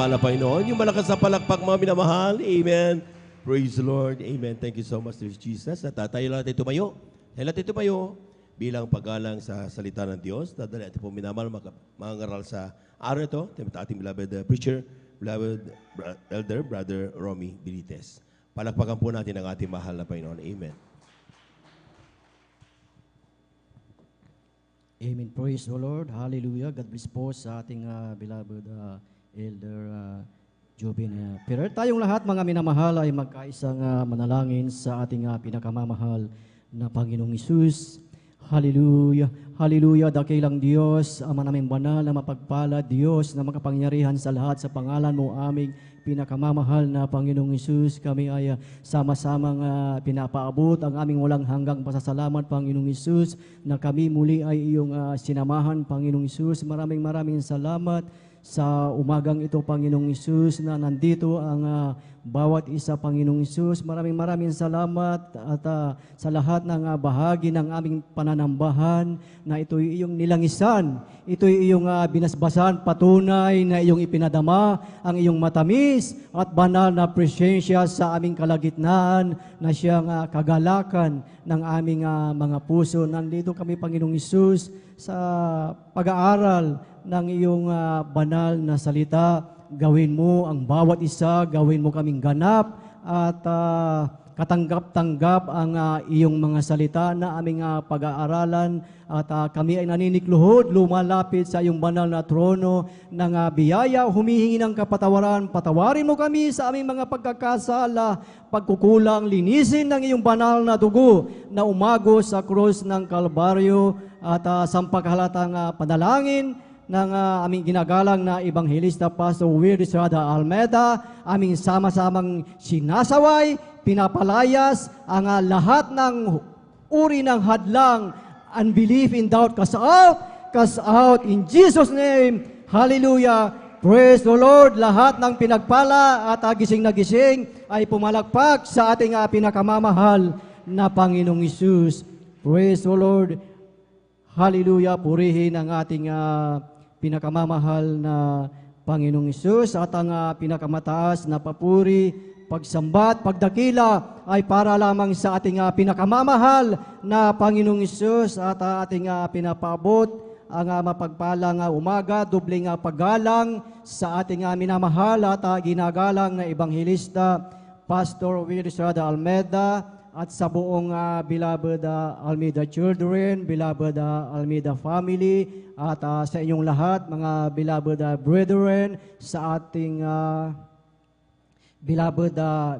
pagmamahal na Panginoon. Yung malakas na palakpak, mga minamahal. Amen. Praise the Lord. Amen. Thank you so much, Lord Jesus. At tayo natin tumayo. Tayo natin tumayo bilang paggalang sa salita ng Diyos. Dadali natin po minamahal mga ngaral sa araw ito. Ating beloved preacher, beloved elder, Brother Romy Benitez. Palakpakan po natin ang ating mahal na Panginoon. Amen. Amen. Praise the Lord. Hallelujah. God bless po sa ating beloved Elder Jobin Perer. Tayong lahat mga minamahal ay magkaisang manalangin sa ating pinakamamahal na Panginoong Isus. Hallelujah. Hallelujah. Dakilang Diyos, Ama naming banal na mapagpala, Diyos na makapangyarihan sa lahat sa pangalan mo aming pinakamamahal na Panginoong Isus. Kami ay sama-samang pinapaabot ang aming walang hanggang pasasalamat, Panginoong Isus, na kami muli ay iyong sinamahan, Panginoong Isus. Maraming salamat sa umagang ito, Panginoong Isus, na nandito ang bawat isa, Panginoong Isus. Maraming salamat at sa lahat ng bahagi ng aming pananambahan na ito'y iyong nilangisan, ito'y iyong binasbasan, patunay na iyong ipinadama ang iyong matamis at banal na presensya sa aming kalagitnaan na siyang kagalakan ng aming mga puso. Nandito kami, Panginoong Isus, sa pag-aaral ng iyong banal na salita. Gawin mo ang bawat isa, gawin mo kaming ganap at katanggap-tanggap ang iyong mga salita na aming pag-aaralan at kami ay naninikluhod, lumalapit sa iyong banal na trono ng biyaya, humihingi ng kapatawaran. Patawarin mo kami sa aming mga pagkakasala, pagkukulang, linisin ng iyong banal na dugo na umago sa krus ng Kalbaryo at sampaghalatang panalangin ng aming ginagalang na Ebanghelista Pastor Will Estrada Almeda, aming sama-samang sinasaway, pinapalayas ang lahat ng uri ng hadlang, unbelief and doubt, cast out in Jesus' name. Hallelujah. Praise the Lord. Lahat ng pinagpala at gising na gising ay pumalakpak sa ating pinakamamahal na Panginoong Isus. Praise the Lord. Hallelujah. Purihin ang ating pinakamamahal na Panginoong Isus at ang pinakamataas na papuri, pagsambat, pagdakila ay para lamang sa ating pinakamamahal na Panginoong Isus at ating pinapaabot ang mapagpalang umaga, dubling paggalang sa ating minamahal at ginagalang na Ebanghelista Pastor Will Estrada Almeda at sa buong beloved Almeida children, beloved Almeida family, at sa inyong lahat, mga beloved brethren, sa ating beloved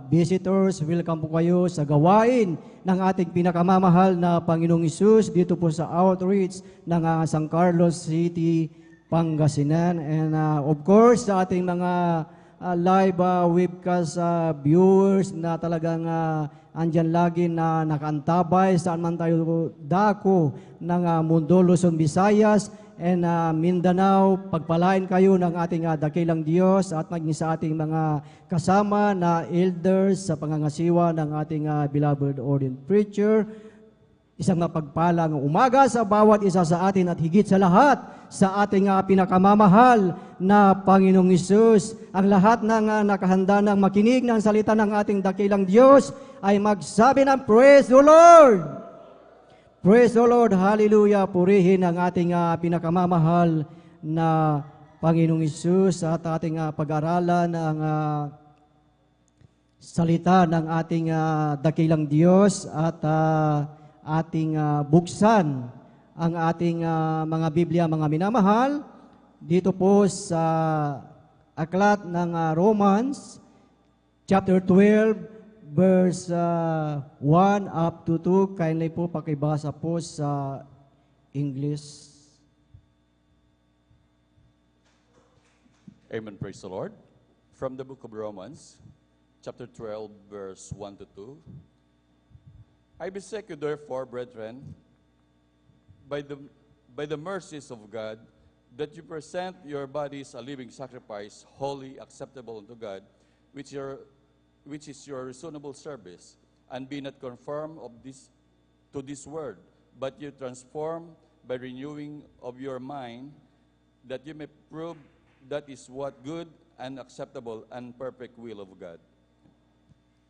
visitors, welcome po kayo sa gawain ng ating pinakamamahal na Panginoong Isus dito po sa outreach ng San Carlos City, Pangasinan. And of course, sa ating mga live webcast viewers na talagang andyan lagi na nakaantabay saan man tayo dako ng mundo, Luzon, Visayas, and Mindanao. Pagpalain kayo ng ating dakilang Diyos at maging sa ating mga kasama na elders sa pangangasiwa ng ating beloved ordained preacher. Isang mapagpalang umaga sa bawat isa sa atin at higit sa lahat sa ating pinakamamahal na Panginoong Isus. Ang lahat ng nakahanda ng makinig ng salita ng ating dakilang Diyos ay magsabi ng Praise the Lord! Praise the Lord! Hallelujah! Purihin ang ating pinakamamahal na Panginoong Isus at ating pag-aralan ang salita ng ating dakilang Diyos at ating buksan ang ating mga Biblia, mga minamahal, dito po sa aklat ng Romans, chapter 12, verse 1 up to 2. Kindly po pakibasa po sa English. Amen. Praise the Lord. From the book of Romans, chapter 12, verse 1 to 2. I beseech you, therefore, brethren, by the mercies of God, that you present your bodies a living sacrifice, holy, acceptable unto God, which is your reasonable service, and be not conformed to this world, but you transform by renewing of your mind, that you may prove that is what good and acceptable and perfect will of God.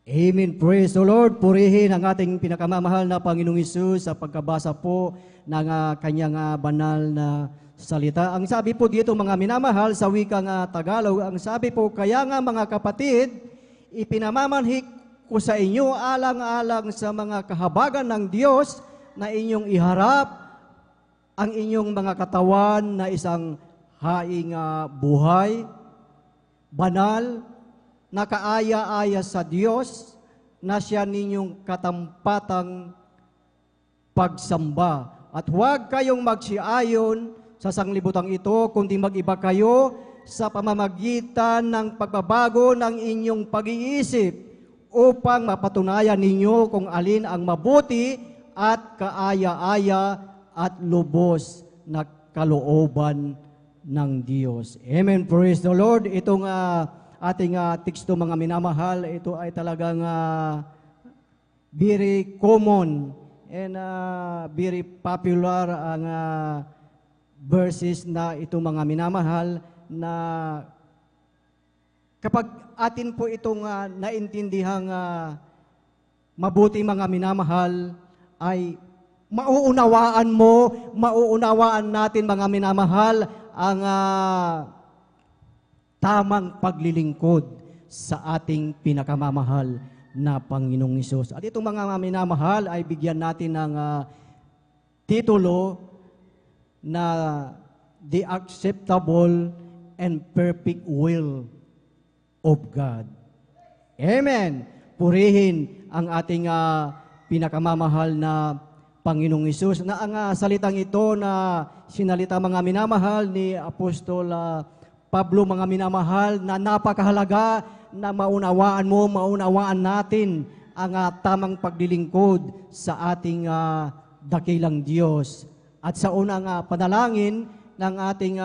Amen. Praise the Lord. Purihin ang ating pinakamamahal na Panginoong Hesus sa pagkabasa po ng kanyang banal na salita. Ang sabi po dito mga minamahal sa wikang Tagalog, ang sabi po, kaya nga mga kapatid, ipinamamanhik ko sa inyo alang-alang sa mga kahabagan ng Diyos na inyong iharap ang inyong mga katawan na isang haing buhay, banal, nakaaya-aya sa Diyos, na siya ninyong katampatang pagsamba. At huwag kayong magsiayon sa sanglibutang ito, kundi mag-iba kayo sa pamamagitan ng pagbabago ng inyong pag-iisip upang mapatunayan ninyo kung alin ang mabuti at kaaya-aya at lubos na kalooban ng Diyos. Amen. Praise the Lord. Itong ating teksto mga minamahal, ito ay talagang very common and very popular ang verses na ito mga minamahal, na kapag atin po itong naintindihang mabuti mga minamahal, ay mauunawaan natin mga minamahal ang tamang paglilingkod sa ating pinakamamahal na Panginoong Hesus. At itong mga minamahal ay bigyan natin ng titulo na the acceptable and perfect will of God. Amen. Purihin ang ating pinakamamahal na Panginoong Hesus, na ang salitang ito na sinalita mga minamahal ni Apostol Pablo mga minamahal, na napakahalaga na maunawaan natin ang tamang paglilingkod sa ating dakilang Diyos. At sa unang panalangin ng ating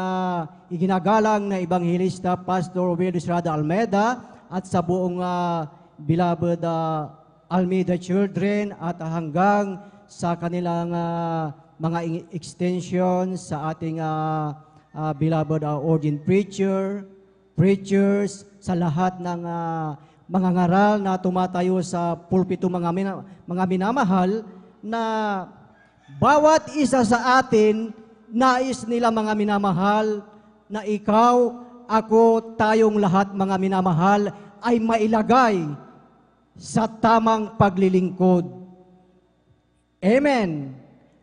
iginagalang na Ebanghelista Pastor Willie Estrada Almeida at sa buong beloved Almeida children at hanggang sa kanilang mga extension sa ating beloved ordained preachers, sa lahat ng mga ngaral na tumatayo sa pulpito mga minamahal, na bawat isa sa atin, nais nila mga minamahal, na ikaw, ako, tayong lahat mga minamahal, ay mailagay sa tamang paglilingkod. Amen.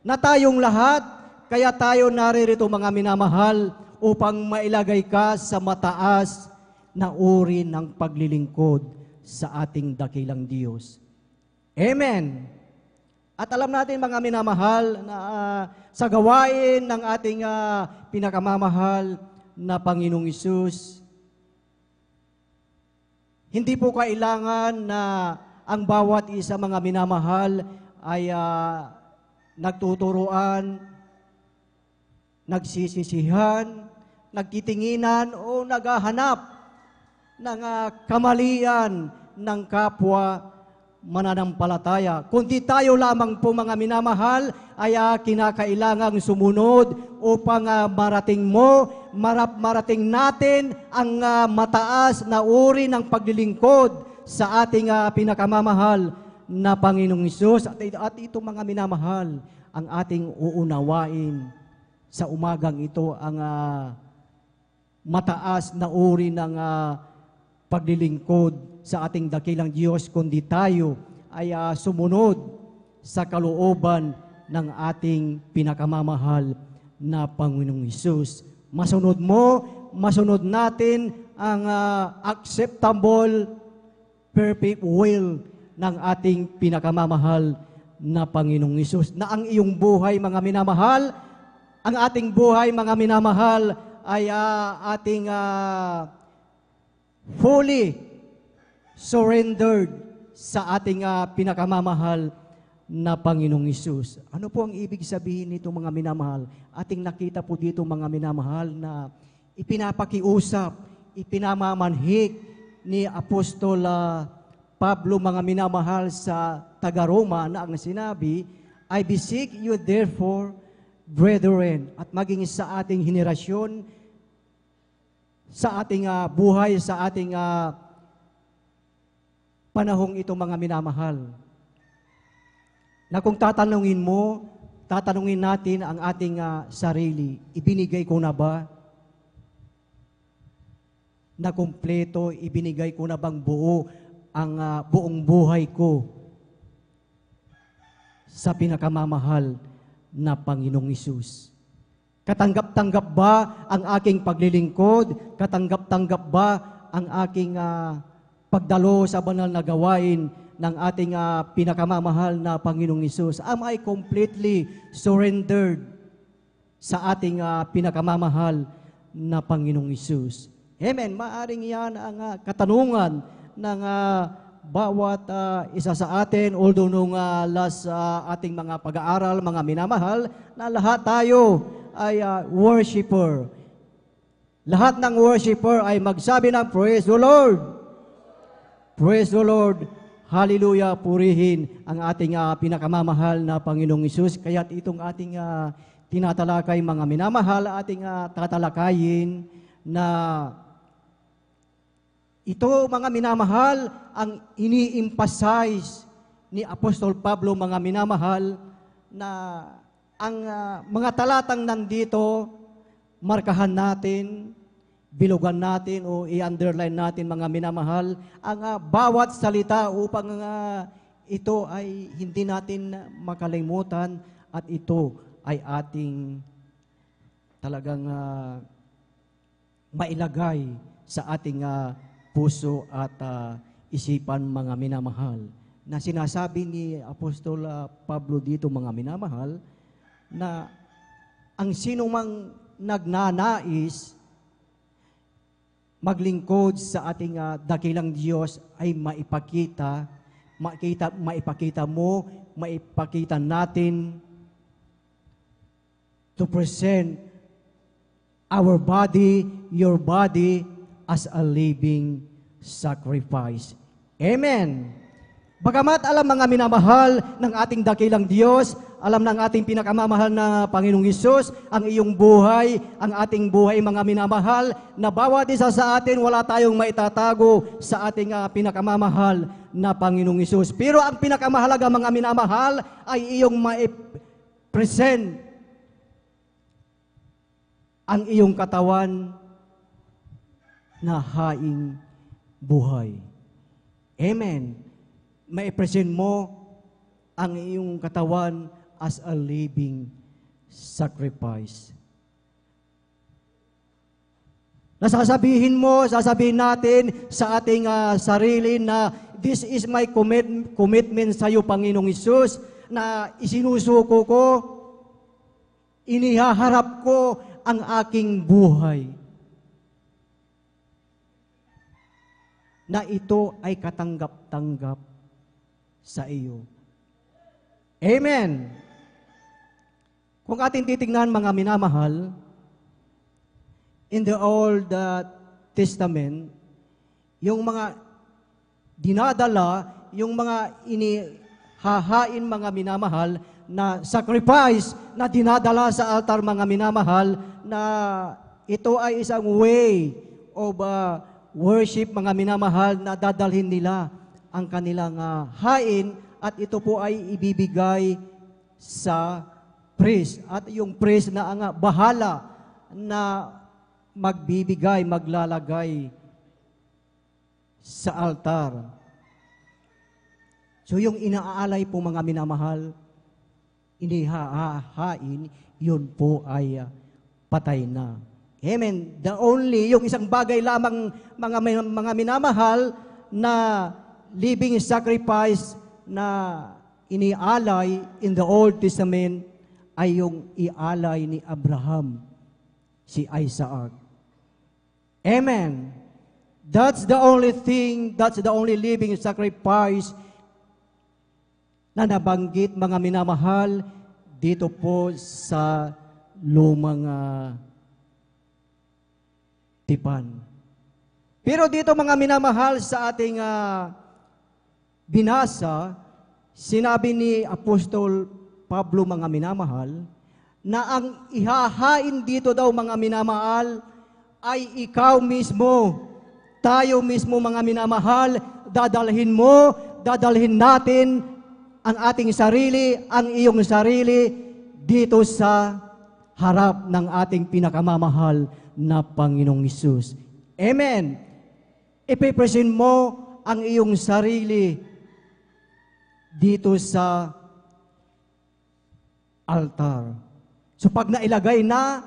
Na tayong lahat, kaya tayo naririto mga minamahal upang mailagay ka sa mataas na uri ng paglilingkod sa ating dakilang Diyos. Amen. At alam natin mga minamahal na sa gawain ng ating pinakamamahal na Panginoong Hesus, hindi po kailangan na ang bawat isa mga minamahal ay nagtuturuan, nagsisisihan, nagtitinginan o naghahanap ng kamalian ng kapwa mananampalataya. Kundi tayo lamang po mga minamahal ay kinakailangang sumunod upang marating natin ang mataas na uri ng paglilingkod sa ating pinakamamahal na Panginoong Hesus. At ito mga minamahal, ang ating uunawain sa umagang ito, ang mataas na uri ng paglilingkod sa ating dakilang Diyos, kundi tayo ay sumunod sa kalooban ng ating pinakamamahal na Panginoong Hesus. Masunod mo, masunod natin ang acceptable, perfect will ng ating pinakamamahal na Panginoong Hesus. Na ang iyong buhay, mga minamahal, ang ating buhay, mga minamahal, ay ating fully surrendered sa ating pinakamamahal na Panginoong Hesus. Ano po ang ibig sabihin nito mga minamahal? Ating nakita po dito mga minamahal na ipinapakiusap, ipinamamanhik ni Apostol Pablo mga minamahal sa taga-Roma na ang sinabi, I beseech you therefore, brethren, at maging sa ating henerasyon, sa ating buhay, sa ating panahong ito, mga minamahal. Na kung tatanungin natin ang ating sarili, ibinigay ko na ba? Na kumpleto, ibinigay ko na bang buo ang buong buhay ko sa pinakamamahal na Panginoong Hesus? Katanggap-tanggap ba ang aking paglilingkod? Katanggap-tanggap ba ang aking pagdalo sa banal na gawain ng ating pinakamamahal na Panginoong Hesus? Am I completely surrendered sa ating pinakamamahal na Panginoong Hesus? Amen. Maaring yan ang katanungan ng bawat isa sa atin. Although nung last ating mga pag-aaral, mga minamahal, na lahat tayo ay worshiper. Lahat ng worshiper ay magsabi ng praise the Lord. Praise the Lord. Hallelujah. Purihin ang ating pinakamamahal na Panginoong Hesus. Kaya't itong ating tinatalakay, mga minamahal, ating tatalakayin na ito, mga minamahal, ang ini-emphasize ni Apostol Pablo, mga minamahal, na ang mga talatang nandito, markahan natin, bilugan natin o i-underline natin, mga minamahal, ang bawat salita upang ito ay hindi natin makalimutan at ito ay ating talagang mailagay sa ating puso at isipan, mga minamahal. Na sinasabi ni Apostol Pablo dito, mga minamahal, na ang sino mang nagnanais maglingkod sa ating dakilang Diyos ay maipakita natin to present our body, your body, as a living sacrifice. Amen. Bagamat alam, mga minamahal, ng ating dakilang Diyos, alam ng ating pinakamamahal na Panginoong Hesus, ang iyong buhay, ang ating buhay, mga minamahal, na bawat isa sa atin, wala tayong maitatago sa ating pinakamamahal na Panginoong Hesus. Pero ang pinakamahalaga, mga minamahal, ay iyong ma-present ang iyong katawan na haing buhay. Amen. Mai-present mo ang iyong katawan as a living sacrifice. Sasabihin natin sa ating sarili na this is my commitment sa iyo, Panginoong Hesus, na isinusuko ko, inihaharap ko ang aking buhay. Na ito ay katanggap-tanggap sa iyo. Amen. Kung ating titignan, mga minamahal, in the Old Testament, yung mga dinadala, yung mga inihahain, mga minamahal, na sacrifice na dinadala sa altar, mga minamahal, na ito ay isang way of worship, mga minamahal, na dadalhin nila ang kanilang hain at ito po ay ibibigay sa priest. At yung priest na ang bahala na maglalagay sa altar. So yung inaalay po, mga minamahal, inihahain, yun po ay patay na. Amen. Yung isang bagay lamang, mga minamahal, na living sacrifice na inialay in the Old Testament ay yung ialay ni Abraham, si Isaac. Amen. That's the only thing, that's the only living sacrifice na nabanggit, mga minamahal, dito po sa lumang tipan. Pero dito, mga minamahal, sa ating binasa, sinabi ni Apostol Pablo, mga minamahal, na ang ihahain dito daw, mga minamahal, ay ikaw mismo. Tayo mismo mga minamahal, dadalhin natin ang ating sarili, ang iyong sarili dito sa harap ng ating pinakamamahal na Panginoong Hesus. Amen. Ipipresent mo ang iyong sarili dito sa altar. So pag nailagay na,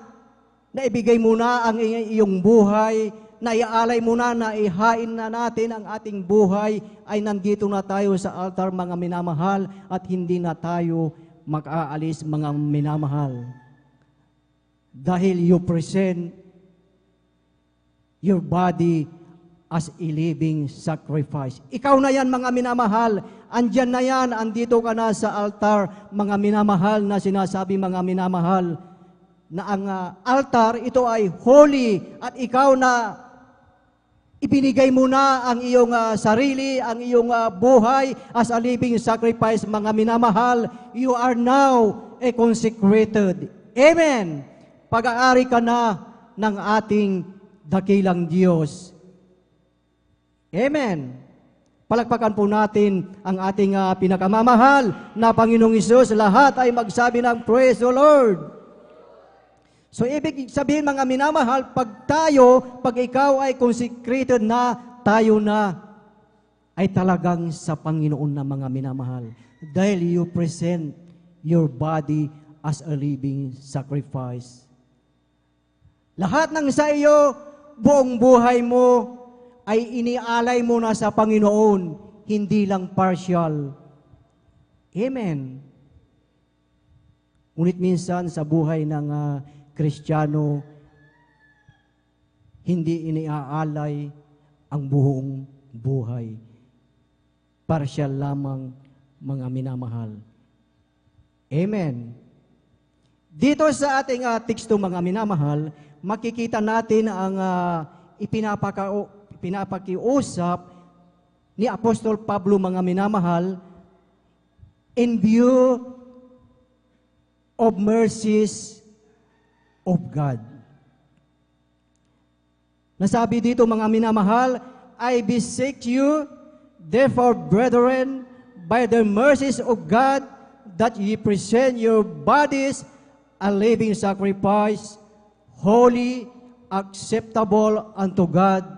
naibigay mo na ang iyong buhay, naialay mo na, naihain na natin ang ating buhay, ay nandito na tayo sa altar mga minamahal at hindi na tayo makaalis mga minamahal. Dahil you present your body as a living sacrifice. Ikaw na yan mga minamahal, andyan na yan, andito ka na sa altar mga minamahal na sinasabi mga minamahal na ang altar ito ay holy at ikaw na ibinigay mo na ang iyong sarili, ang iyong buhay as a living sacrifice mga minamahal. You are now a consecrated. Amen. Pag-aari ka na ng ating dakilang Diyos. Amen. Palakpakan po natin ang ating pinakamamahal na Panginoong Hesus. Lahat ay magsabi ng praise the Lord. So ibig sabihin mga minamahal, pag ikaw ay consecrated na, tayo na ay talagang sa Panginoon na mga minamahal. Dahil you present your body as a living sacrifice. Lahat ng sa iyo, buong buhay mo, ay inialay mo na sa Panginoon, hindi lang partial. Amen. Ngunit minsan sa buhay ng Kristiyano, hindi iniaalay ang buong buhay. Partial lamang mga minamahal. Amen. Dito sa ating teksto mga minamahal, makikita natin ang pinapakiusap ni Apostol Pablo mga minamahal in view of mercies of God. Nasabi dito mga minamahal, I beseech you, therefore brethren, by the mercies of God, that ye present your bodies a living sacrifice, holy, acceptable unto God,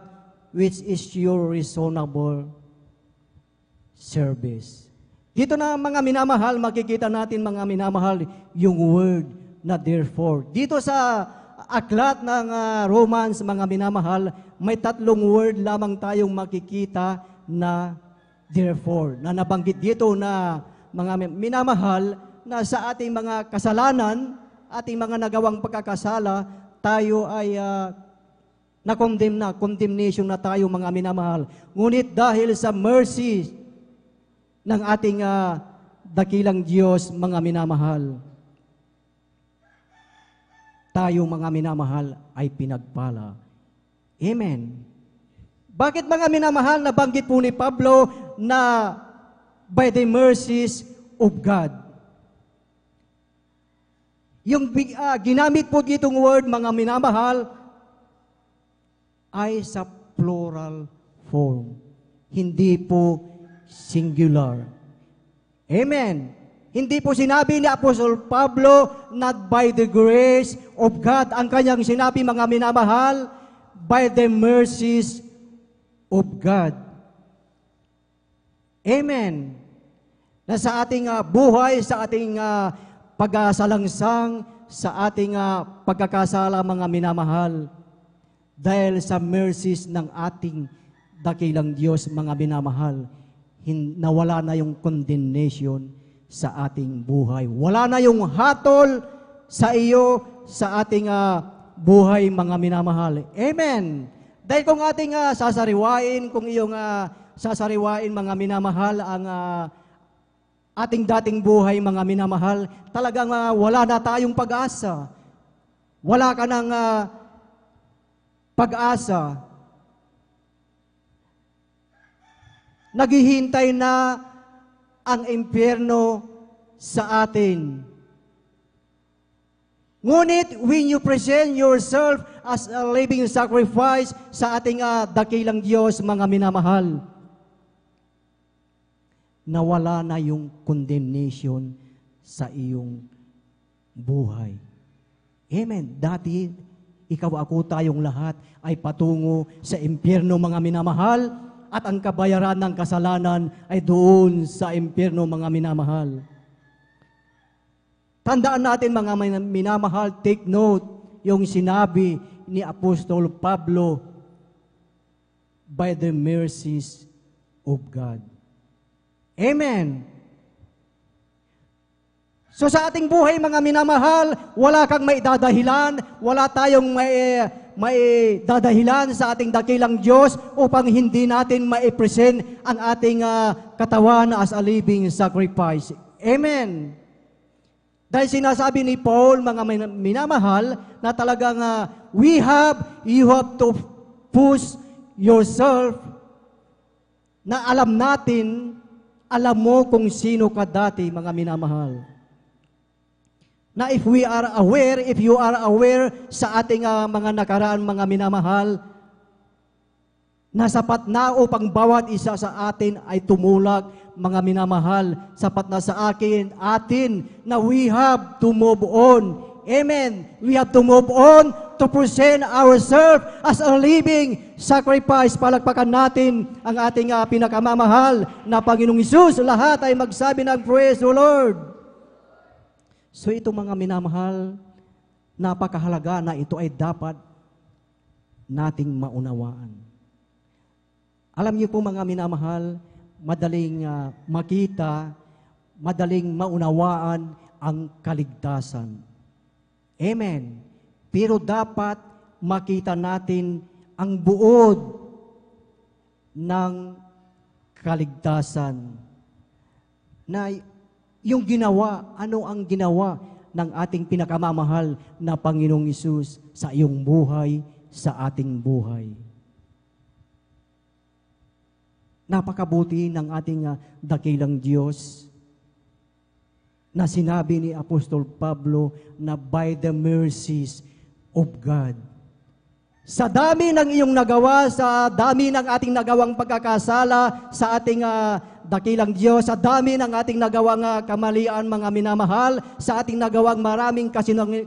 which is your reasonable service. Dito na mga minamahal, makikita natin mga minamahal yung word na therefore. Dito sa aklat ng Romans, mga minamahal, may 3 word lamang tayong makikita na therefore, na nabanggit dito na mga minamahal na sa ating mga kasalanan, ating mga nagawang pagkakasala, tayo ay na-condemn na, condemnation na tayo mga minamahal. Ngunit dahil sa mercy ng ating dakilang Diyos, mga minamahal, tayo mga minamahal ay pinagpala. Amen. Bakit mga minamahal, nabanggit po ni Pablo na by the mercies of God? Yung ginamit po ditong word, mga minamahal, ay sa plural form. Hindi po singular. Amen. Hindi po sinabi ni Apostol Pablo, not by the grace of God. Ang kanyang sinabi, mga minamahal, by the mercies of God. Amen. Na sa ating buhay, sa ating pag-asalangsang, sa ating pagkakasala, mga minamahal, dahil sa mercies ng ating dakilang Diyos, mga minamahal, nawala na yung condemnation sa ating buhay. Wala na yung hatol sa iyo, sa ating buhay, mga minamahal. Amen. Dahil kung ating sasariwain, kung iyong sasariwain, mga minamahal, ang ating dating buhay, mga minamahal, talagang wala na tayong pag-asa. Wala ka ng pag-asa. Naghihintay na ang impyerno sa atin. Ngunit when you present yourself as a living sacrifice sa ating dakilang Diyos, mga minamahal. Nawala na yung condemnation sa iyong buhay. Amen. Dati, ikaw, ako, tayong lahat ay patungo sa impyerno, mga minamahal, at ang kabayaran ng kasalanan ay doon sa impyerno, mga minamahal. Tandaan natin, mga minamahal, take note, yung sinabi ni Apostol Pablo, by the mercies of God. Amen. So sa ating buhay, mga minamahal, wala kang maidadahilan, wala tayong may dadahilan sa ating dakilang Diyos upang hindi natin ma-present ang ating katawan as a living sacrifice. Amen. Dahil sinasabi ni Paul, mga minamahal, na talagang you have to push yourself, na alam natin, alam mo kung sino ka dati, mga minamahal. Na if you are aware sa ating mga nakaraan, mga minamahal, na sapat na upang bawat isa sa atin ay tumulak, mga minamahal, sapat na sa atin na we have to move on. Amen. We have to move on to present ourselves as a living sacrifice. Palakpakan natin ang ating pinakamamahal na Panginoong Hesus. Lahat ay magsabi ng praise the Lord. So ito, mga minamahal, napakahalaga na ito ay dapat nating maunawaan. Alam niyo po, mga minamahal, madaling makita, madaling maunawaan ang kaligtasan. Amen. Pero dapat makita natin ang buod ng kaligtasan. Na yung ginawa, ano ang ginawa ng ating pinakamamahal na Panginoong Hesus sa iyong buhay, sa ating buhay. Napakabuti ng ating dakilang Diyos na sinabi ni Apostol Pablo na by the mercies of God. Sa dami ng iyong nagawa, sa dami ng ating nagawang pagkakasala sa ating dakilang Diyos, sa dami ng ating nagawang kamalian, mga minamahal, sa ating nagawang maraming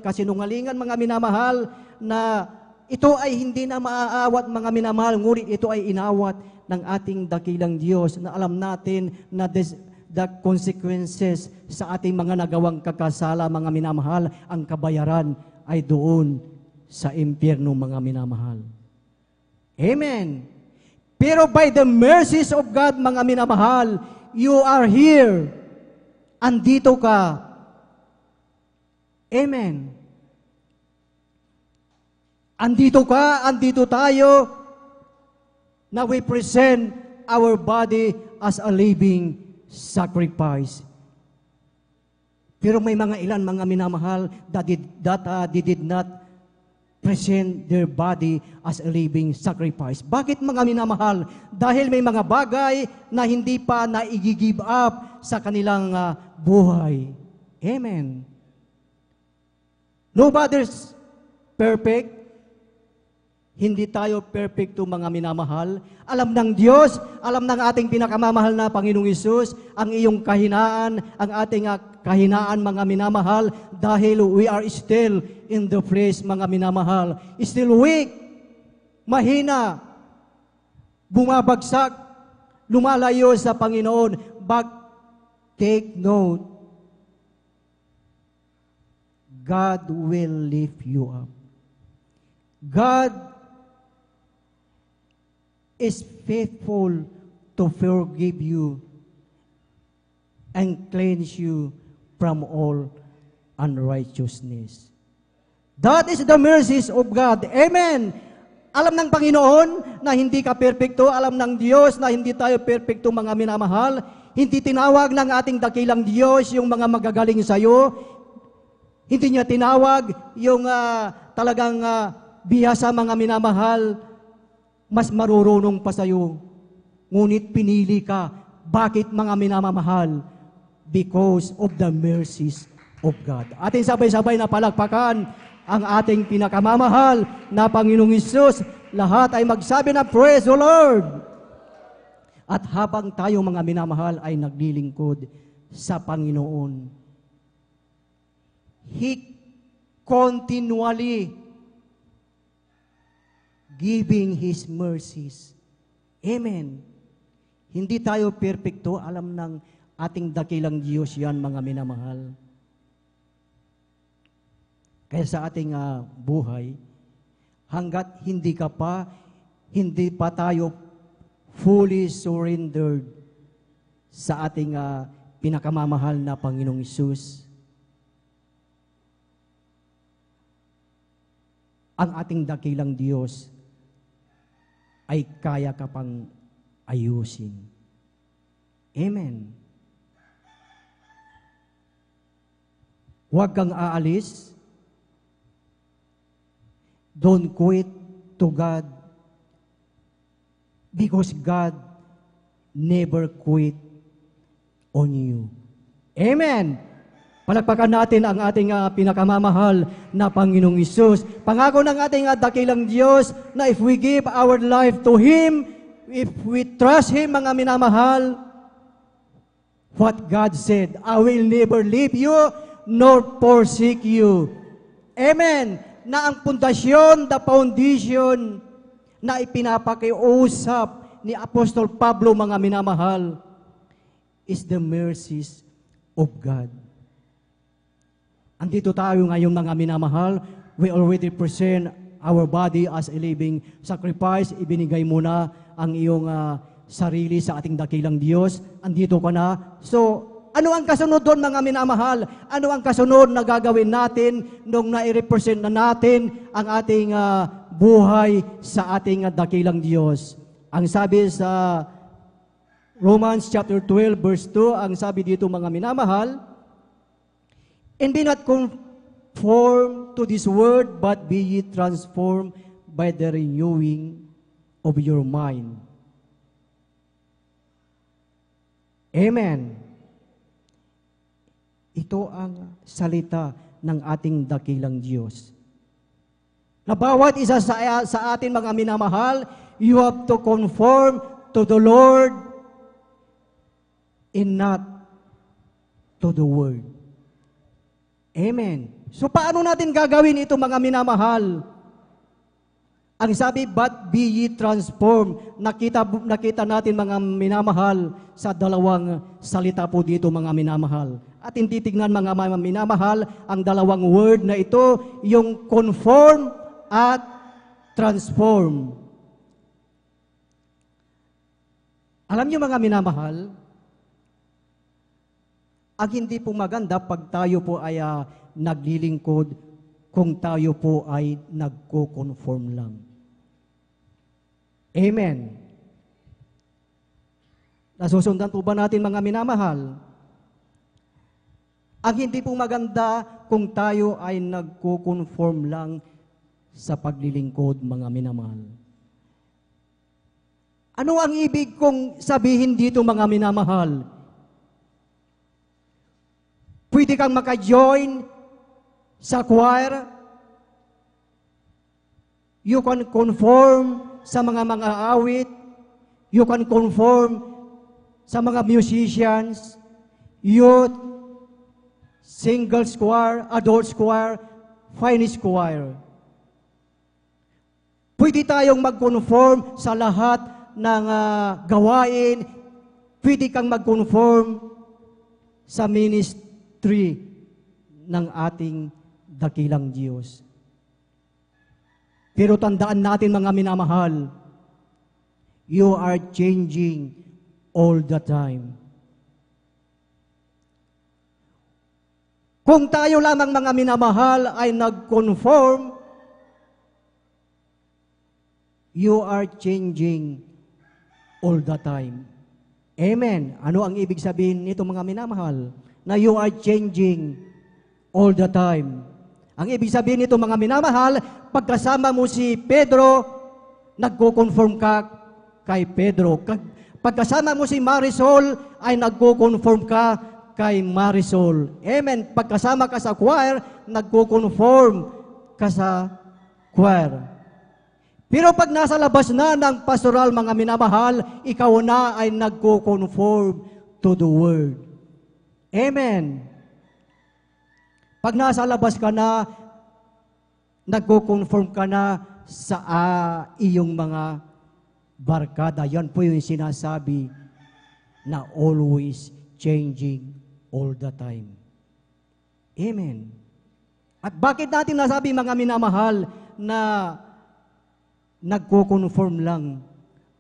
kasinungalingan, mga minamahal, na ito ay hindi na maaawat, mga minamahal, ngunit ito ay inawat ng ating dakilang Diyos na alam natin na the consequences sa ating mga nagawang kakasala, mga minamahal, ang kabayaran ay doon sa impyerno, mga minamahal. Amen. Pero by the mercies of God, mga minamahal, you are here. Andito ka. Amen. Andito ka, andito tayo, na we present our body as a living sacrifice. Pero may mga ilan, mga minamahal, that did not present their body as a living sacrifice. Bakit, mga minamahal? Dahil may mga bagay na hindi pa na-give up sa kanilang buhay. Amen. Nobody's perfect. Hindi tayo perfecto, mga minamahal. Alam ng Diyos, alam ng ating pinakamamahal na Panginoong Hesus, ang iyong kahinaan, ang ating kahinaan, mga minamahal, dahil we are still in the flesh, mga minamahal. Still weak, mahina, bumabagsak, lumalayo sa Panginoon. But take note, God will lift you up. God is faithful to forgive you and cleanse you from all unrighteousness. That is the mercies of God. Amen. Alam ng Panginoon na hindi ka perfecto. Alam ng Diyos na hindi tayo perfecto, mga minamahal. Hindi tinawag ng ating dakilang Diyos yung mga magagaling sa iyo. Hindi niya tinawag yung talagang bihasa, mga minamahal, mas marurunong pa sa iyo. Ngunit pinili ka. Bakit, mga minamahal? Because of the mercies of God. Atin sabay-sabay na palakpakan ang ating pinakamamahal na Panginoong Hesus. Lahat ay magsabi na, Praise the Lord! At habang tayo mga minamahal ay naglilingkod sa Panginoon, He continually giving His mercies. Amen. Hindi tayo perfecto, alam ng ating dakilang Diyos yan, mga minamahal. Kaya sa ating buhay, hanggat hindi pa tayo fully surrendered sa ating pinakamamahal na Panginoong Hesus, ang ating dakilang Diyos ay kaya ka pang ayusin. Amen. Huwag kang aalis. Don't quit to God, because God never quit on you. Amen. Palakpakan natin ang ating pinakamamahal na Panginoong Hesus. Pangako ng ating dakilang Diyos na if we give our life to Him, if we trust Him, mga minamahal, what God said, I will never leave you nor forsake you. Amen. Na ang pundasyon, the foundation na ipinapakiusap ni Apostol Pablo, mga minamahal, is the mercies of God. Andito tayo ngayon, mga minamahal. We already present our body as a living sacrifice. Ibinigay mo na ang iyong sarili sa ating dakilang Diyos. Andito ka na. So, ano ang kasunod doon, mga minamahal? Ano ang kasunod na gagawin natin nung nai-represent na natin ang ating buhay sa ating dakilang Diyos? Ang sabi sa Romans chapter 12 verse 2, ang sabi dito, mga minamahal, and be not conformed to this world, but be ye transformed by the renewing of your mind. Amen. Ito ang salita ng ating dakilang Diyos. Na bawat isa sa atin, mga minamahal, you have to conform to the Lord and not to the world. Amen. So paano natin gagawin ito, mga minamahal? Ang sabi, but be ye transformed. Nakita natin, mga minamahal, sa dalawang salita po dito, mga minamahal. At hindi tignan, mga minamahal, ang dalawang word na ito, yung conform at transform. Alam niyo, mga minamahal, ang hindi po maganda pag tayo po ay naglilingkod kung tayo po ay nagko-conform lang. Amen. Nasusundan po ba natin, mga minamahal? Ang hindi po maganda kung tayo ay nagko-conform lang sa paglilingkod, mga minamahal. Ano ang ibig kong sabihin dito, mga minamahal? Pwede kang maka-join sa choir. You can conform sa mga awit. You can conform sa mga musicians, youth, singles choir, adults choir, finest choir. Pwede tayong mag-conform sa lahat ng gawain. Pwede kang mag-conform sa ministry ng ating dakilang Diyos. Pero tandaan natin, mga minamahal, you are changing all the time. Kung tayo lamang, mga minamahal, ay nag-conform, you are changing all the time. Amen. Ano ang ibig sabihin nito, mga minamahal? Na you are changing all the time. Ang ibig sabihin nito, mga minamahal, pagkasama mo si Pedro, nagko-conform ka kay Pedro. Pagkasama mo si Marisol, ay nagko-conform ka kay Marisol. Amen. Pagkasama ka sa choir, nagko-conform ka sa choir. Pero pag nasa labas na ng pastoral, mga minamahal, ikaw na ay nagko-conform to the Word. Amen. Pag nasa labas ka na, nagko-conform ka na sa iyong mga barkada. Yan po yung sinasabi na always changing all the time. Amen. At bakit natin nasabi, mga minamahal, na nagko-conform lang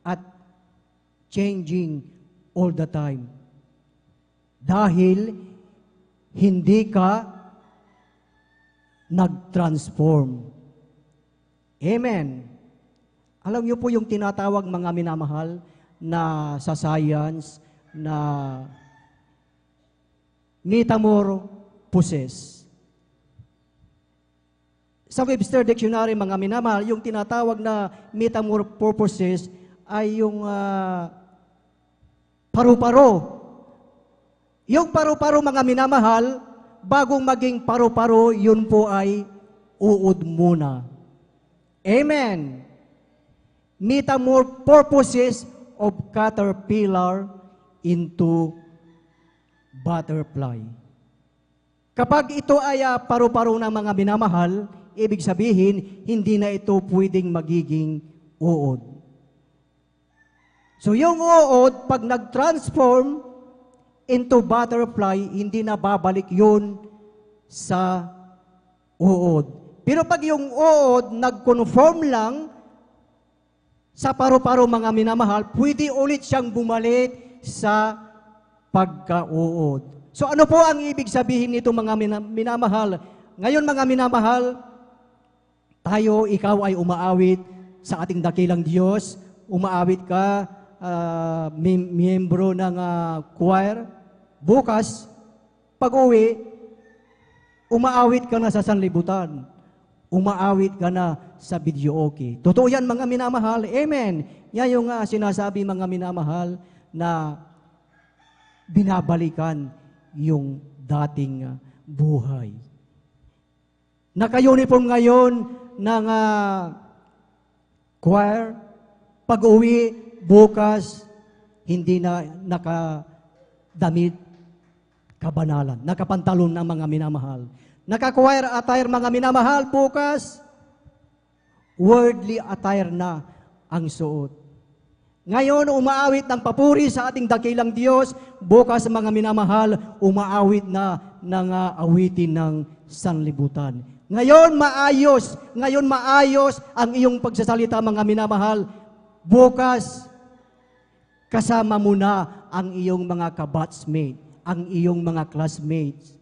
at changing all the time? Dahil hindi ka nag-transform. Amen. Alam niyo po yung tinatawag, mga minamahal, na sa science na metamorphosis. Sa Webster Dictionary, mga minamahal, yung tinatawag na metamorphosis ay yung paru-paro. Yung paru-paro, mga minamahal, bagong maging paru-paro, yun po ay uod muna. Amen. Metamorphosis of caterpillar into butterfly. Kapag ito ay paru-paro ng mga minamahal, ibig sabihin, hindi na ito pwedeng magiging uod. So yung uod, pag nag-transform into butterfly, hindi na babalik yun sa uod. Pero pag yung uod, nag-conform lang sa paru-paro, mga minamahal, pwede ulit siyang bumalik sa pagka-uod. So ano po ang ibig sabihin nito, mga minamahal? Ngayon, mga minamahal, tayo, ikaw ay umaawit sa ating dakilang Diyos. Umaawit ka, miyembro ng choir. Bukas, pag-uwi, umaawit ka na sa sanlibutan. Umaawit ka na sa videoke. Totoo yan, mga minamahal. Amen. Yan yung sinasabi, mga minamahal, na binabalikan yung dating buhay. Naka-uniform ngayon ng choir, pag-uwi, bukas, hindi na nakadamit kabanalan, nakapantalon ng mga minamahal. Naka-choir attire, mga minamahal, bukas, worldly attire na ang suot. Ngayon, umaawit ng papuri sa ating dakilang Diyos, bukas, mga minamahal, umaawit na ng awitin ng sanlibutan. Ngayon maayos ang iyong pagsasalita, mga minamahal. Bukas, kasama mo na ang iyong mga kabatsmate, ang iyong mga classmates.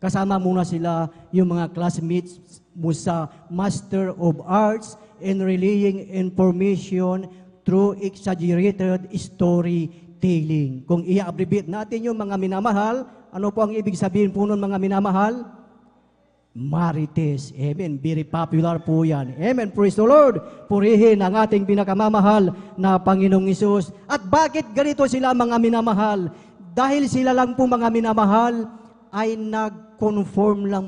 Kasama mo na sila, yung mga classmates mo sa Master of Arts in Relaying Information through Exaggerated Storytelling. Kung i-abbreviate natin yung mga minamahal, ano po ang ibig sabihin po nun, mga minamahal? Marites. Amen. Very popular po yan. Amen. Praise the Lord. Purihin ang ating pinakamamahal na Panginoong Hesus. At bakit ganito sila, mga minamahal? Dahil sila lang po, mga minamahal, ay nag-conform lang,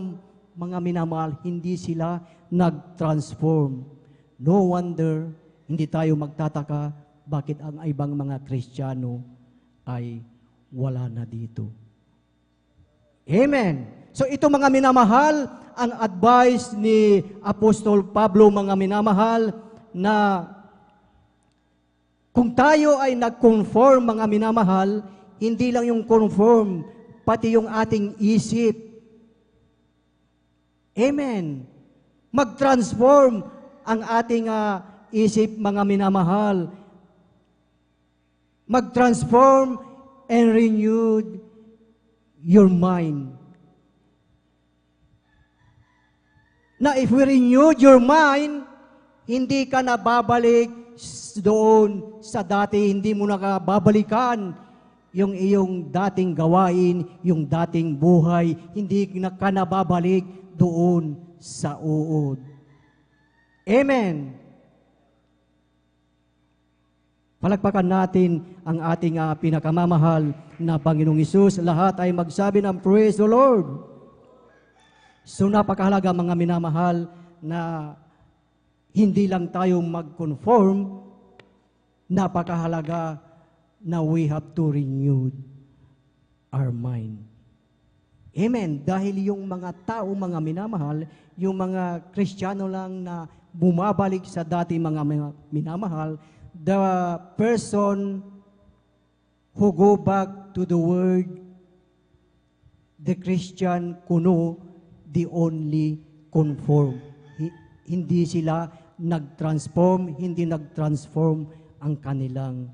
mga minamahal. Hindi sila nag-transform. No wonder, hindi tayo magtataka bakit ang ibang mga Kristiyano ay wala na dito. Amen. So ito, mga minamahal, ang advice ni Apostol Pablo, mga minamahal, na kung tayo ay nag-conform, mga minamahal, hindi lang yung conform, pati yung ating isip. Amen. Mag-transform ang ating isip, mga minamahal. Mag-transform and renew your mind. Na if we renewed your mind, hindi ka na babalik doon sa dati, hindi mo na babalikan yung iyong dating gawain, yung dating buhay, hindi ka na babalik doon sa uod. Amen. Palakpakan natin ang ating pinakamamahal na Panginoong Hesus. Lahat ay magsabi ng praise the Lord. So napakahalaga mga minamahal na hindi lang tayo mag-conform, napakahalaga na we have to renew our mind. Amen. Dahil yung mga tao, mga minamahal, yung mga Kristiyano lang na bumabalik sa dati mga minamahal, the person who go back to the Word, the Christian kuno, the only conform. Hindi sila nag-transform, hindi nag-transform ang kanilang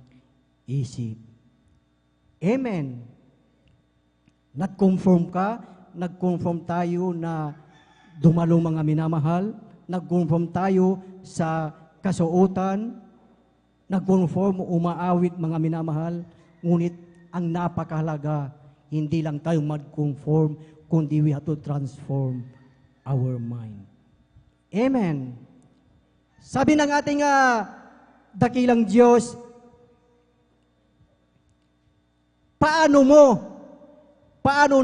isip. Amen. Nag-conform ka, nag-conform tayo na dumalo mga minamahal, nag-conform tayo sa kasuotan, nag-conform umaawit mga minamahal, ngunit ang napakahalaga, hindi lang tayo mag-conform, kundi we have to transform our mind. Amen. Sabi ng ating dakilang Diyos, paano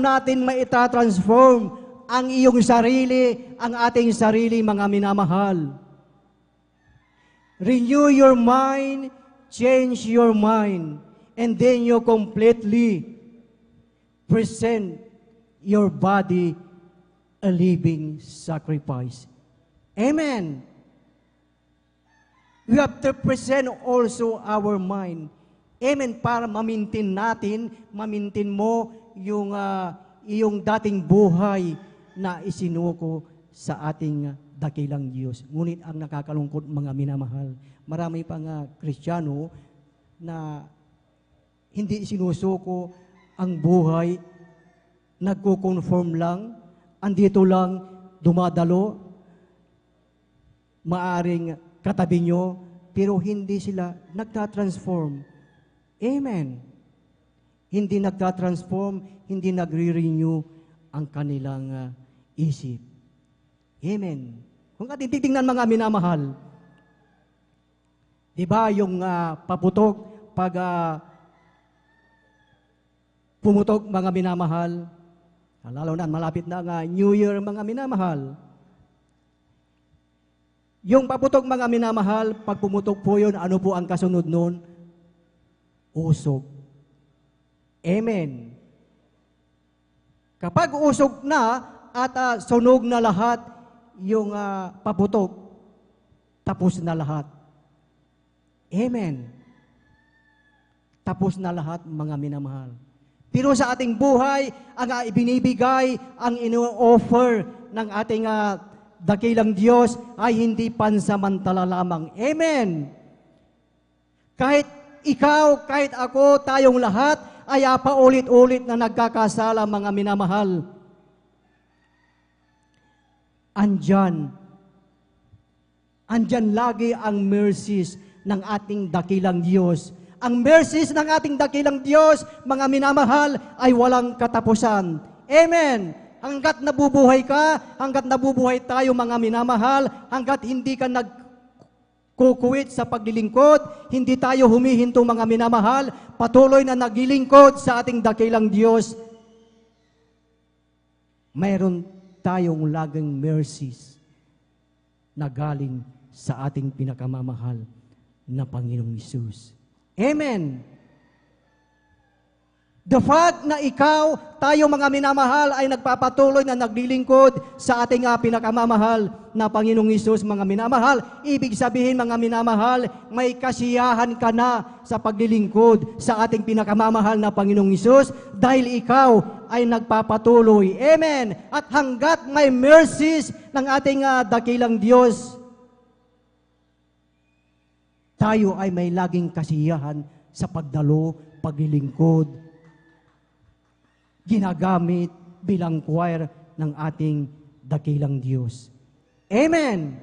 natin maitatransform ang iyong sarili, ang ating sarili, mga minamahal? Renew your mind, change your mind, and then you completely present your body a living sacrifice. Amen. We have to present also our mind. Amen. Para mamintin mo yung iyong dating buhay na isinuko sa ating dakilang Diyos. Ngunit ang nakakalungkot mga minamahal, marami pang Kristiyano na hindi sinusuko ang buhay, nagko-conform lang, andito lang, dumadalo, maaring katabi nyo, pero hindi sila nagtatransform. Amen. Hindi nagtatransform, hindi nagre-renew ang kanilang isip. Amen. Kung ating titingnan mga minamahal, di ba yung paputok pag pumutok mga minamahal, lalo na malapit na ang New Year mga minamahal. Yung paputok mga minamahal, pag pumutok po yun, ano po ang kasunod nun? Usok. Amen. Kapag usok na at sunog na lahat yung paputok, tapos na lahat. Amen. Tapos na lahat mga minamahal. Pero sa ating buhay, ang ibinibigay, ang ino-offer ng ating dakilang Diyos ay hindi pansamantala lamang. Amen. Kahit ikaw, kahit ako, tayong lahat, ay paulit-ulit na nagkakasala mga minamahal. Andyan lagi ang mercies ng ating dakilang Diyos. Ang mercies ng ating dakilang Diyos, mga minamahal, ay walang katapusan. Amen. Hanggat nabubuhay ka, hanggat nabubuhay tayo mga minamahal, hanggat hindi ka nagkukuwit sa paglilingkod, hindi tayo humihinto mga minamahal, patuloy na naglilingkod sa ating dakilang Diyos, mayroon tayong laging mercies na galing sa ating pinakamamahal na Panginoong Hesus. Amen. The fact na ikaw, tayo mga minamahal, ay nagpapatuloy na naglilingkod sa ating pinakamamahal na Panginoong Hesus, mga minamahal, ibig sabihin mga minamahal, may kasiyahan ka na sa paglilingkod sa ating pinakamamahal na Panginoong Hesus dahil ikaw ay nagpapatuloy. Amen. At hanggat may mercies ng ating dakilang Diyos, tayo ay may laging kasiyahan sa pagdalo, paglilingkod, ginagamit bilang choir ng ating dakilang Diyos. Amen!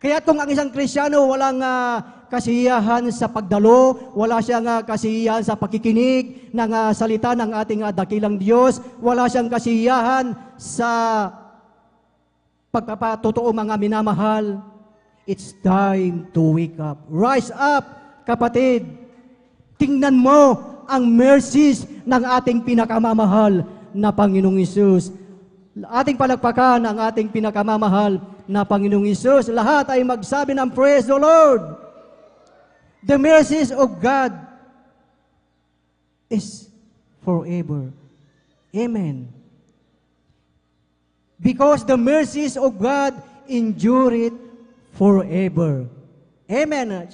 Kaya kung ang isang Kristiyano walang kasiyahan sa pagdalo, wala siyang kasiyahan sa pakikinig ng salita ng ating dakilang Diyos, wala siyang kasiyahan sa pagpapatotoo mga minamahal, it's time to wake up. Rise up, kapatid. Tingnan mo ang mercies ng ating pinakamamahal na Panginoong Hesus. ating palakpakan ang ating pinakamamahal na Panginoong Hesus. Lahat ay magsabi ng praise the Lord. The mercies of God is forever. Amen. Because the mercies of God endure it forever. Amen.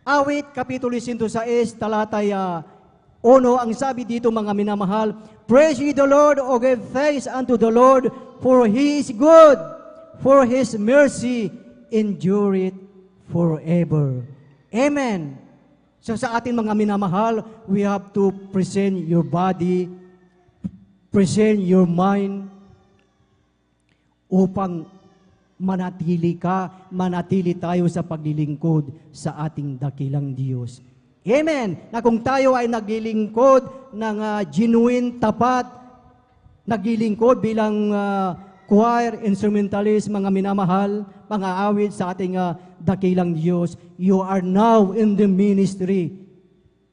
Awit, Kapitulo 106, talatay 1, ang sabi dito mga minamahal, praise ye the Lord, O give thanks unto the Lord, for He is good, for His mercy endureth forever. Amen. So sa ating mga minamahal, we have to present your body, present your mind, upang manatili tayo sa paglilingkod sa ating dakilang Diyos. Amen. Na kung tayo ay naglilingkod ng genuine, tapat, naglilingkod bilang choir, instrumentalist, mga minamahal, mga awit sa ating dakilang Diyos, you are now in the ministry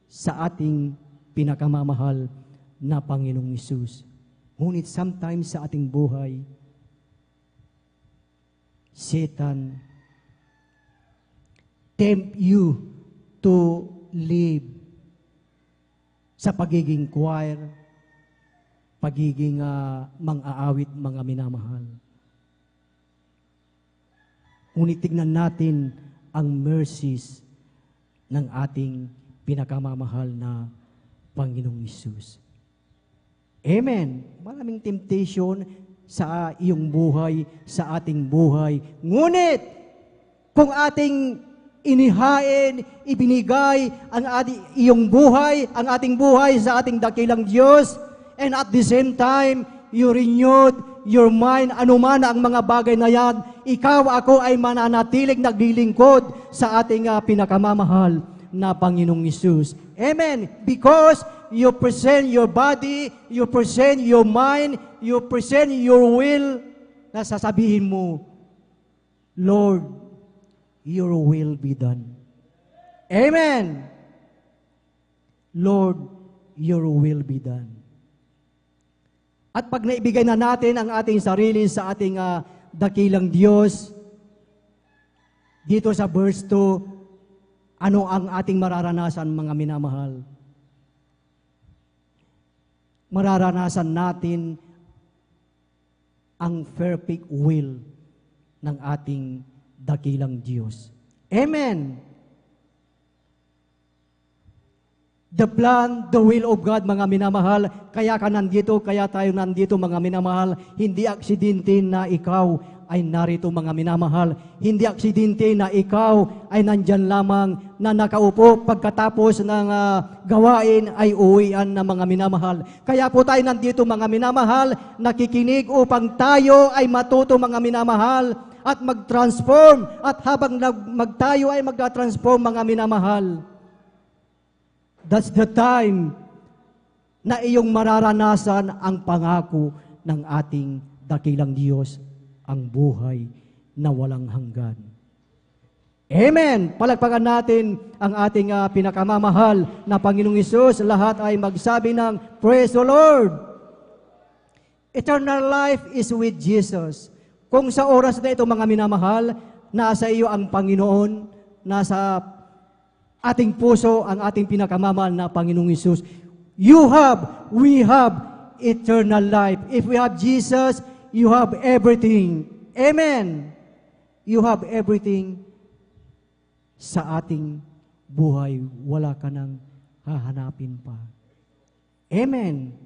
sa ating pinakamamahal na Panginoong Hesus. Ngunit sometimes sa ating buhay, Satan tempt you to live sa pagiging choir, pagiging mang-aawit, mga minamahal. Ngunit tignan natin ang mercies ng ating pinakamamahal na Panginoong Hesus. Amen. Maraming temptation sa iyong buhay, sa ating buhay. Ngunit, kung ating inihain, ibinigay ang iyong buhay, ang ating buhay sa ating dakilang Diyos, and at the same time, you renewed your mind, anuman ang mga bagay na yan, ikaw, ako ay mananatiling naglilingkod sa ating pinakamamahal na Panginoong Hesus. Amen. Because you present your body, you present your mind, you present your will, na sasabihin mo, Lord, your will be done. Amen. Lord, your will be done. At pag naibigay na natin ang ating sarili sa ating dakilang Diyos, dito sa verse 2, ano ang ating mararanasan, mga minamahal? Mararanasan natin ang perfect will ng ating dakilang Diyos. Amen. The plan, the will of God, mga minamahal, kaya ka nandito, kaya tayo nandito, mga minamahal, hindi aksidente na ikaw ay narito, mga minamahal. Hindi aksidente na ikaw ay nandyan lamang na nakaupo pagkatapos ng gawain ay uwian na, mga minamahal. Kaya po tayo nandito, mga minamahal, nakikinig upang tayo ay matuto, mga minamahal, at mag-transform. At habang tayo ay mag-transform, mga minamahal, that's the time na iyong mararanasan ang pangako ng ating dakilang Diyos, ang buhay na walang hanggan. Amen! Palagpagan natin ang ating pinakamamahal na Panginoong Hesus. Lahat ay magsabi ng, praise the Lord! Eternal life is with Jesus. Kung sa oras na ito, mga minamahal, nasa iyo ang Panginoon, nasa ating puso ang ating pinakamamahal na Panginoong Hesus. We have eternal life. If we have Jesus, you have everything. Amen. You have everything sa ating buhay. Wala ka nang hahanapin pa. Amen.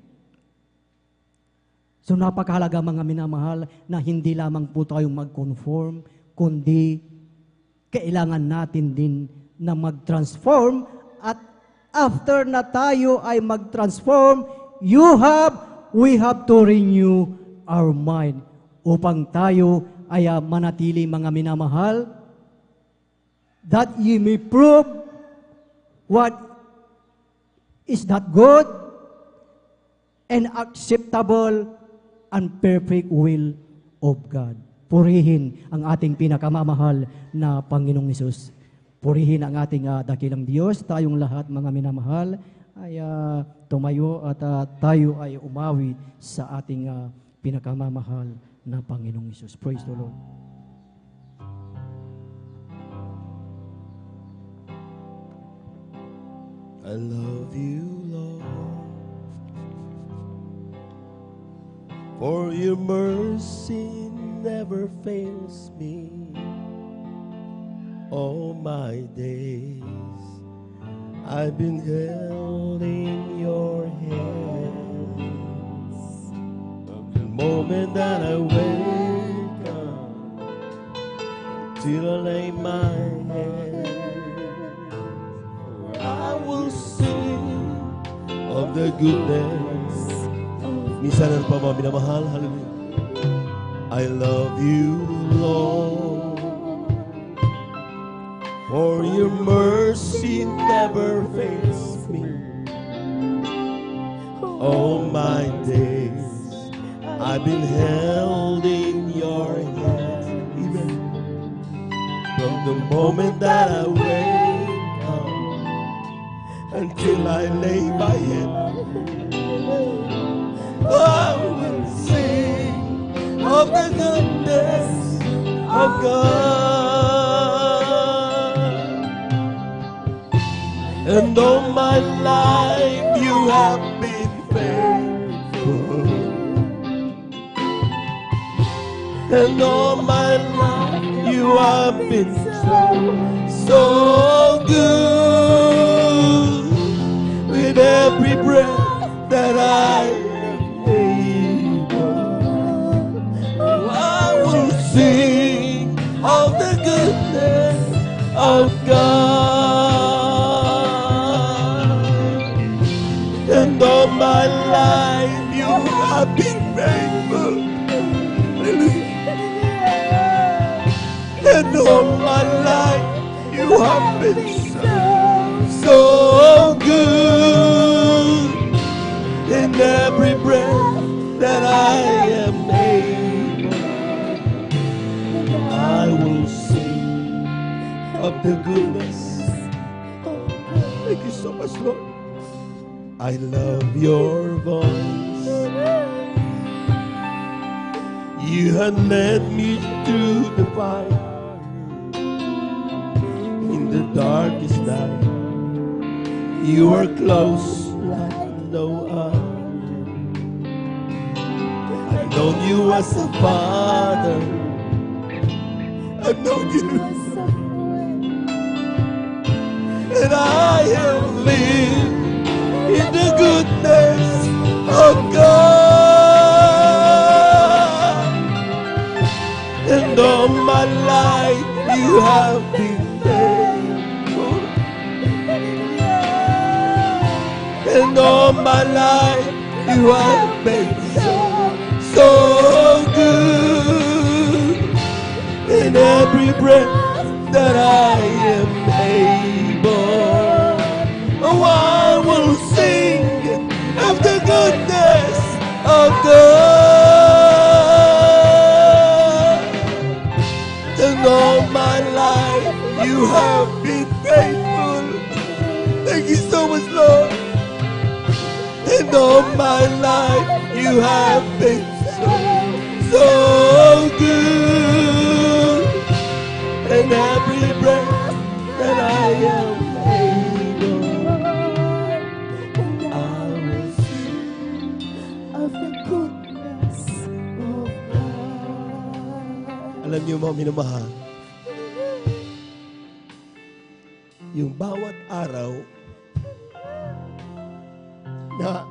So napakahalaga, mga minamahal, na hindi lamang po tayong mag-conform, kundi kailangan natin din na mag-transform, at after na tayo ay mag-transform, we have to renew our mind upang tayo ay manatili, mga minamahal, that ye may prove what is that good and acceptable and perfect will of God. Purihin ang ating pinakamamahal na Panginoong Hesus. Purihin ang ating dakilang Diyos. Tayong lahat, mga minamahal, ay tumayo at tayo ay umawi sa ating pinakamamahal na Panginoong Isus. Praise the Lord. I love you, Lord, for your mercy never fails me. All my days I've been held in your hands. From the moment that I wake up till I lay my head, I will sing of the goodness. Minsan ano pa mga minamahal, hallelujah. I love you, Lord, for your mercy never fails me. All my days I've been held in your hands. Even from the moment that I wake up until I lay my head, I will sing of the goodness of God. And all my life you have been faithful. And all my life you have been so good. With every breath that I am able, I will sing of the goodness of God. And all my life you have been faithful. And all my life you have been so good. In every breath that I am able, I will sing of the goodness. Thank you so much, Lord. I love your voice. You have led me through the fire. In the darkest night, you are close like no other. I've known you as a father. I've known you, and I have lived in the goodness of God. And all my life you have been faithful. And all my life you have been so good. In every breath that I am able, oh, I will sing of the goodness of God. And all my life you have been faithful. Thank you so much, Lord. And all my life you have been so good. And every breath that I am able, I will sing of the goodness of God. Alam niyo mga minamahal, yung bawat araw na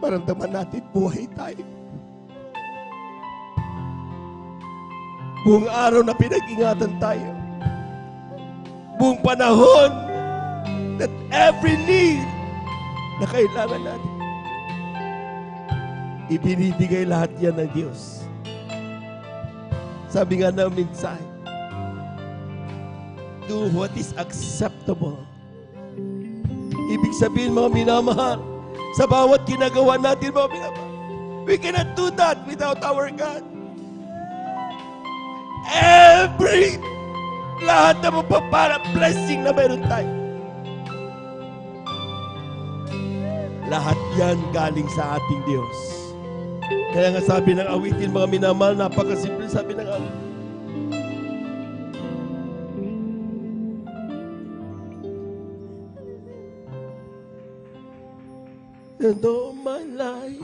maramdaman natin buhay tayo. Buong araw na pinag-ingatan tayo. Buong panahon that every need na kailangan natin, ibinibigay lahat yan ng Diyos. Sabi nga ng mensahe, do what is acceptable. Ibig sabihin, mga minamahal, sa bawat ginagawa natin, mga minamahal, we cannot do that without our God. Lahat na mapapara blessing na meron tayo, lahat yan galing sa ating Diyos. Kaya nga sabi ng awitin, mga minamahal, napakasimple sabi ng awitin. And all my life,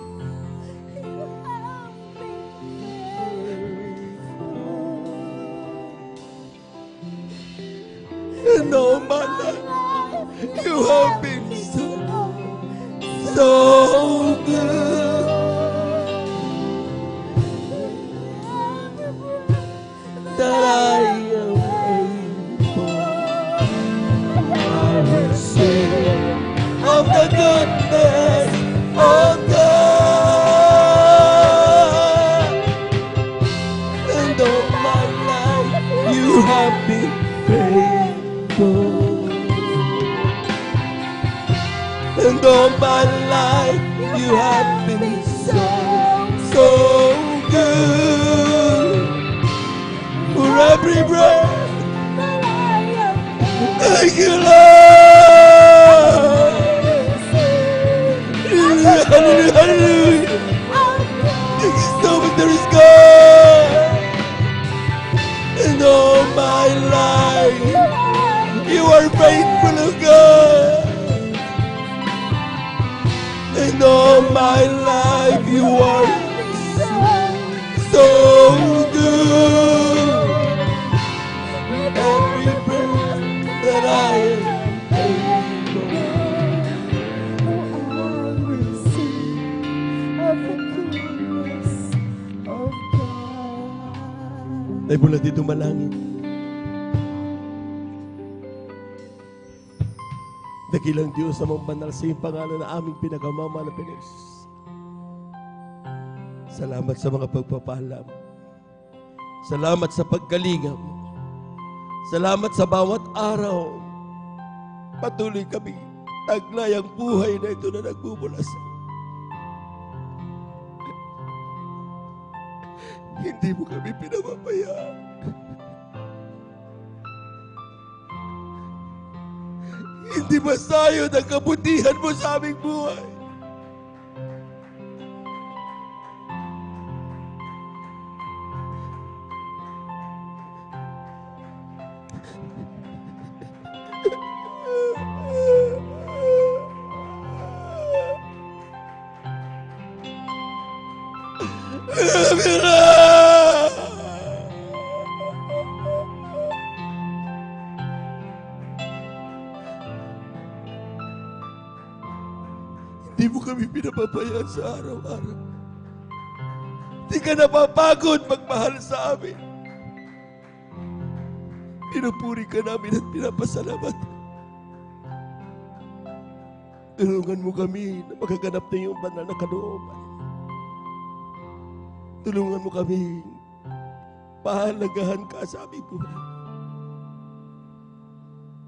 and all my life, you have been so good. That I am able, I will sing of the goodness of God. And all my life you have been faithful. And all my life you have been so good. For every breath, thank you, Lord. Hallelujah, hallelujah. Thank you so much, there is God. And all my life, you are faithful, O God. And all my life, you are so good. Every breath that I am able, ay mula dito malangin. Dakilang Diyos sa mong banal sa iyong pangalan na aming pinakamamahal na Panginoon. Salamat sa mga pagpapalam. Salamat sa pagkalingap. Salamat sa bawat araw. Patuloy kami taglay ang buhay na ito na nagmumula sa iyo. Hindi mo kami pinapabayaan. Hindi masayod ang kabutihan mo sa aming buhay. Hindi mo kami pinapabayaan sa araw-araw. Hindi ka napapagod magmahal sa amin. Pinupuri ka namin at pinapasalamatan. Tulungan mo kami na makaganap na iyong banal na kalooban. Tulungan mo kami pahalagahan ka sa aming buhay.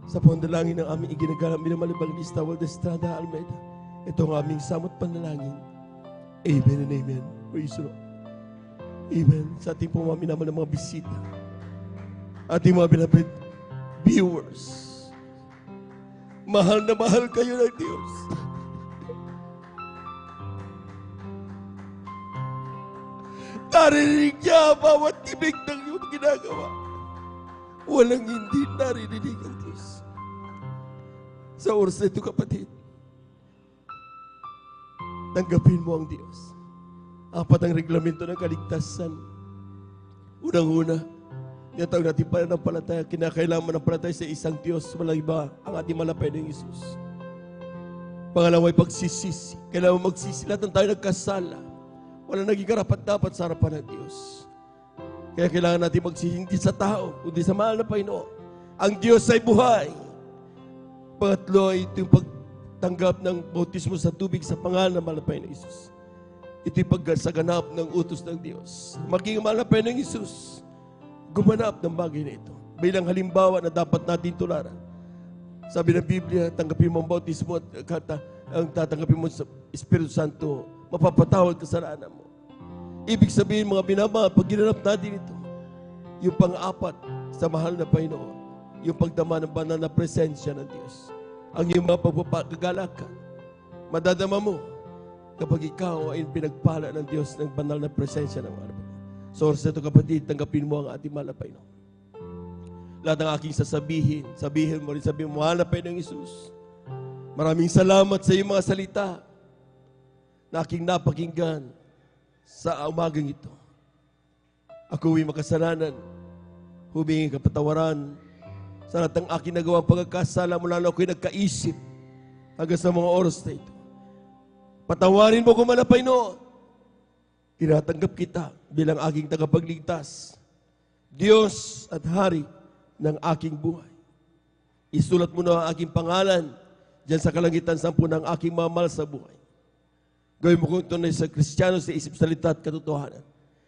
Sa pandalangin ng aming iginagalang minamalibang lista, Waldestrada Almeida, ito ang aming samot panalangin. Amen and amen. Praise the Lord. Amen. Sa ating po mga minamahal na mga bisita, ating mga beloved viewers, mahal na mahal kayo ng Diyos. Narinig niya bawat tibig ng iyong ginagawa. Walang hindi narinig ang Diyos. Sa oras na ito, kapatid, tanggapin mo ang Diyos. Apat ang reglamento ng kaligtasan. Unang-una, tinatawag natin pananampalataya. Kinakailangan manampalataya sa isang Diyos. Walang iba ang ating malapay ng Isus. Pangalawa ay pagsisisi. Kailangan magsisi. Lahat ng tayo nagkasala. Walang naging karapat-dapat sa harapan ng Diyos. Kaya kailangan natin magsisi hindi sa tao, kundi sa mahal na Panginoon. Ang Diyos ay buhay. Pangatlo ay ito yung pagtanggap ng bautismo sa tubig sa pangalan ng mahal na Panginoon Isus. Ito yung pagsaganap ng utos ng Diyos. Maging mahal na Panginoon Isus, gumanap ng bagay na ito. Bilang halimbawa na dapat natin tularan. Sabi ng Biblia, tanggapin mo ang bautismo at ang tatanggapin mo sa Espiritu Santo, mapapatawad kasalanan mo. Ibig sabihin, mga binamahal, pag ginanap natin ito, yung pang-apat sa mahal na Panginoon, yung pagdama ng banal na presensya ng Diyos. Ang iyong mga pagpapagalakan, madadama mo kapag ikaw ay pinagpala ng Diyos ng banal na presensya ng mga kapatid. Source ito kapatid, tanggapin mo ang ating mahal na Panginoon. Lahat ng aking sabihin mo rin, sabihin mo, mahal na Panginoong Isus, maraming salamat sa iyong mga salita na aking napakinggan sa umagang ito. Ako ay makasalanan, humingi kapatawaran sa lahat ng aking nagawang pagkakasala mula na ako'y nagkaisip hanggang sa mga oras na ito. Patawarin mo ko man na Panginoon. Tinatanggap kita bilang aking tagapagligtas, Diyos at Hari ng aking buhay. Isulat mo na ang aking pangalan diyan sa kalangitan sampu ng aking mamahal sa buhay. Gawin mo kong tunay sa Kristiyano sa isip, salita at katotohanan.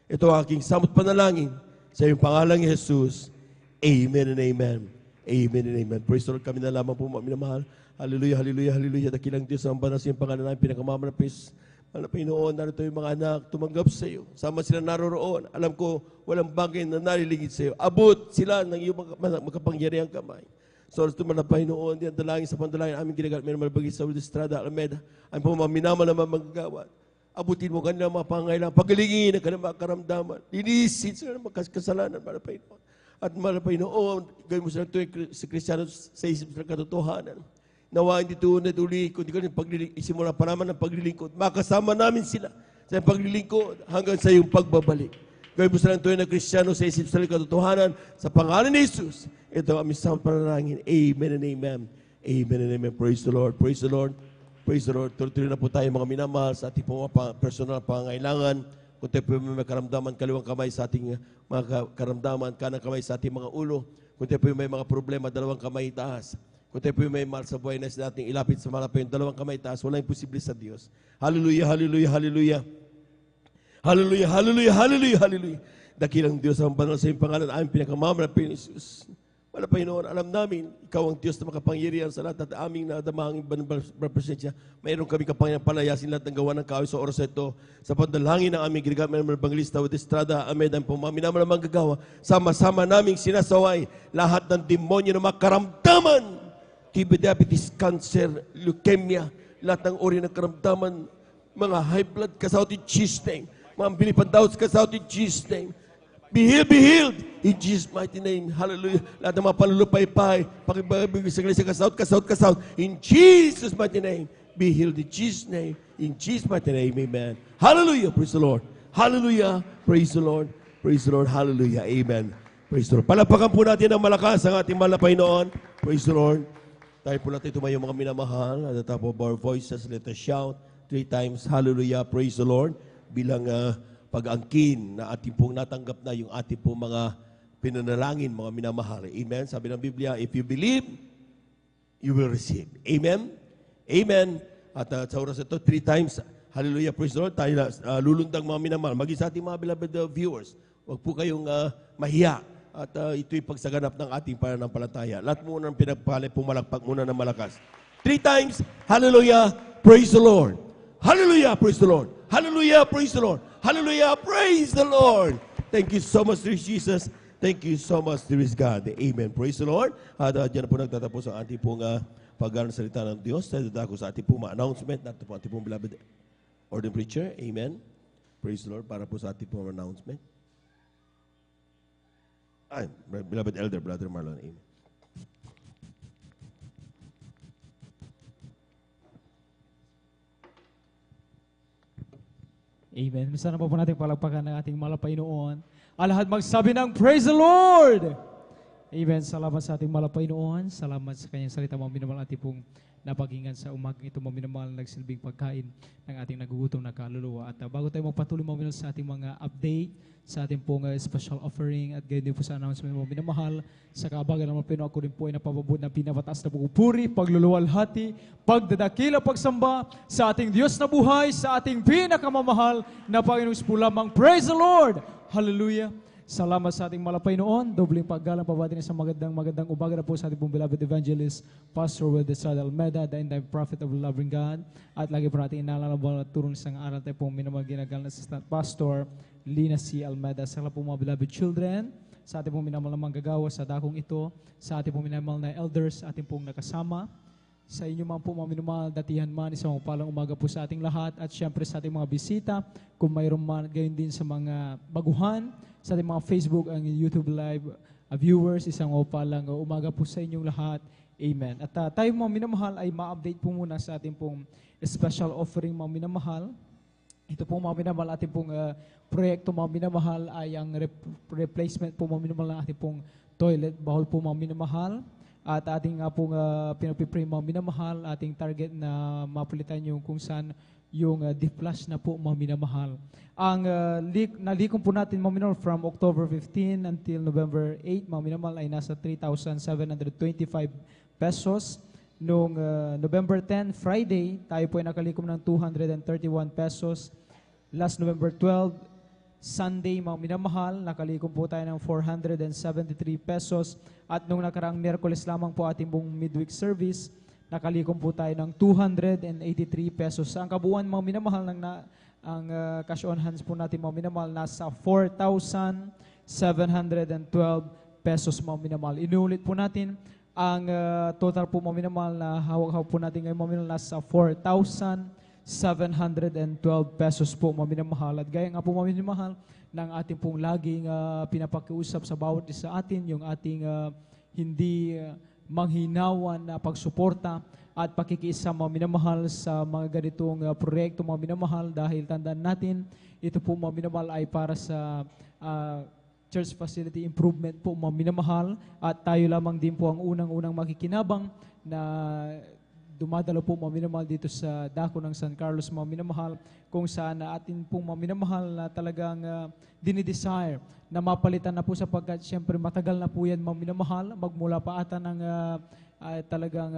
Ito ang aking samot panalangin sa iyong pangalang Jesus. Amen and amen. Amen and amen. Praise the Lord. Kami na lamang po mga minamahal. Hallelujah, hallelujah, hallelujah. Dakilang Diyos ang banal sa iyong pangalan namin. Pinakamanapis. Alam Panginoon, narito yung mga anak tumanggap sa iyo. Sama sila naroroon. Alam ko, walang bagay na nalilingid sa iyo. Abot sila ng iyong makapangyarihang kamay. So, tuman na Panginoon, diyan dalangin sa pandalangin aming ginagamit. May malabagi sa Estrada, Alameda. Ang pumamaminaman naman magagawa. Abutin mo kanilang mga pangailangan. Pagalingin ang kanilang mga karamdaman. Linisin sila ng mga kasalanan, mga Panginoon. At mga Panginoon, gawin mo sila ito sa Kristiyano sa isip ng katotohanan. Nawa hindi tunay ulit, kundi isimula pa naman ng paglilingkod. Makasama namin sila sa paglilingkod hanggang sa iyong pagbabalik. Gawin mo sila ito ng Kristiyano sa isip ng katotohanan sa pangalan ni Jesus. Ito ang aming samang panalangin. Amen and amen. Amen and amen. Praise the Lord. Praise the Lord. Praise the Lord. Tuloy na po tayo mga minamahal sa ating mga personal pangailangan. Kung tayo po may karamdaman, kaliwang kamay sa ating mga karamdaman, kanang kamay sa ating mga ulo. Kung tayo po may mga problema, dalawang kamay itaas. Kung tayo po may mahal sa buhay na sa ating ilapit sa malapit, dalawang kamay itaas. Walang imposible sa Diyos. Hallelujah, hallelujah, hallelujah. Hallelujah, hallelujah, hallelujah, hallelujah. Dakilang Diyos ang banal sa iyong pangalan, aming pinakamamahal na Jesus. Wala Panginoon, alam namin, ikaw ang Diyos na makapangyarihan sa lahat at aming nadamahang presensya. Mayroon kami kapangyarihan palayasin lahat ng gawa ng kaaway sa oras ito. Sa pandalangin ng aming ginagamit ng Evangelista with Estrada, Amed, ang pumaminaman ng manggagawa, sama-sama naming sinasaway lahat ng demonyo na makaramdaman. TB, diabetes, cancer, leukemia, lahat ng uri ng karamdaman, mga high blood, kasawat in Jesus' name. Mga bilipan daw kasawat in Jesus' name. Be healed, be healed. In Jesus' mighty name. Hallelujah. Lahat ng mga panlulupay-pay, pakibagay sa iglesia, kasawat. In Jesus' mighty name. Be healed in Jesus' name. In Jesus' mighty name. Amen. Hallelujah. Praise the Lord. Hallelujah. Praise the Lord. Praise the Lord. Hallelujah. Amen. Praise the Lord. Palapakan po natin ang malakas ang ating mahal na Panginoon. Praise the Lord. Tayo po natin tumayo mga minamahal. At the top of our voices, let us shout 3 times. Hallelujah. Praise the Lord. Bilang pag-angkin na ating pong natanggap na yung ating pong mga pinanalangin, mga minamahal. Amen. Sabi ng Biblia, if you believe, you will receive. Amen. Amen. At sa oras ito, 3 times, hallelujah, praise the Lord, tayo lulundang mga minamahal. Maging sa ating mga beloved viewers, huwag po kayong mahiya. At ito'y pagsaganap ng ating pananampalataya. Lahat muna ng pinagpalay, pumalakpak muna ng malakas. 3 times, hallelujah, praise the Lord. Hallelujah, praise the Lord. Hallelujah, praise the Lord. Hallelujah, praise the Lord. Thank you so much, dear Jesus. Thank you so much, dear God. Amen. Praise the Lord. At dyan na po nagtatapos ang ating pong paggalang salita ng Diyos. Tayo dadako sa ating pong announcement. At po ating pong beloved ordained preacher. Amen. Praise the Lord. Para po sa ating pong announcement. Ay, beloved elder, Brother Marlon. Amen. Amen. Sana po natin palagpakan ng ating mahal na Panginoon. Ang lahat magsabi ng Praise the Lord! Amen. Salamat sa ating mahal na Panginoon. Salamat sa kanyang salita, mga minamahal, ating pong napakinggan sa umagang ito, mga minamahal, nagsilbing pagkain ng ating nagugutom na kaluluwa. At bago tayo magpatuloy, mga minamahal, sa ating mga update, sa ating pong special offering at gayon din po sa announcement, mga minamahal, sa kaabagan ng mga Pinoy, ako rin po ay napababod ng pinapataas na pagpupuri, pagluluwalhati, pagdadakila, pagsamba sa ating Diyos na buhay, sa ating pinakamamahal na Panginoon po lamang. Praise the Lord! Hallelujah! Salamat sa ating malapay noon. Dobling paggalang pabati na sa magandang umaga na po sa ating pong beloved evangelist, Pastor Will Desada Almeda, the end-time prophet of the loving God. At lagi po natin inalalabang at turong isang aral tayo pong minamahal ginagal na assistant pastor, Lina C. Almeda. Sa po mga beloved children, sa ating pong minamahal na manggagawa sa dakong ito, sa ating pong minamahal na elders, ating pong nakasama, Sa inyo man po mga minamahal, datihan man, isang palang umaga po sa ating lahat at syempre sa ating mga bisita, kung mayroon man gayon din sa mga baguhan, sa ating mga Facebook and YouTube Live viewers, isang palang umaga po sa inyong lahat. Amen. At tayo mga minamahal ay ma-update po muna sa ating pong special offering mga minamahal. Ito po mga minamahal, ating pong proyekto mga minamahal ay ang replacement po mga minamahal ng ating pong toilet bowl po mga minamahal. At ating nga pong pinapipray mga minamahal, ating target na mapalitan yung kung saan yung deflash na po mga minamahal. Ang nalikom po natin mga minamahal from October 15 until November 8 mga minamahal ay nasa 3,725 pesos. Noong November 10, Friday, tayo po ay nakalikom ng 231 pesos. Last November 12, Sunday, mga minamahal, nakalikom po tayo ng 473 pesos. At nung nakaraang Miyerkules lamang po ating pong midweek service, nakalikom po tayo ng 283 pesos. Ang kabuuan mga minamahal, ang cash on hands po natin mga minamahal, nasa 4,712 pesos mga minamahal. Inuulit po natin, ang total po mga minamahal na hawak-hawak po natin ngayon mga minamahal, nasa 4,712 pesos po mga minamahal. At gaya nga po mga minamahal ng ating pong laging pinapakiusap sa bawat isa atin, yung ating hindi manghinawan na pagsuporta at pakikiisa mga minamahal sa mga ganitong proyekto mga minamahal, dahil tandaan natin, ito po mga minamahal ay para sa church facility improvement po mga minamahal, at tayo lamang din po ang unang-unang makikinabang na dumadalo po mga minamahal dito sa dako ng San Carlos mga minamahal, kung saan atin pong mga minamahal na talagang dinidesire na mapalitan na po, sapagkat siyempre matagal na po yan mga minamahal, magmula pa ata ng talagang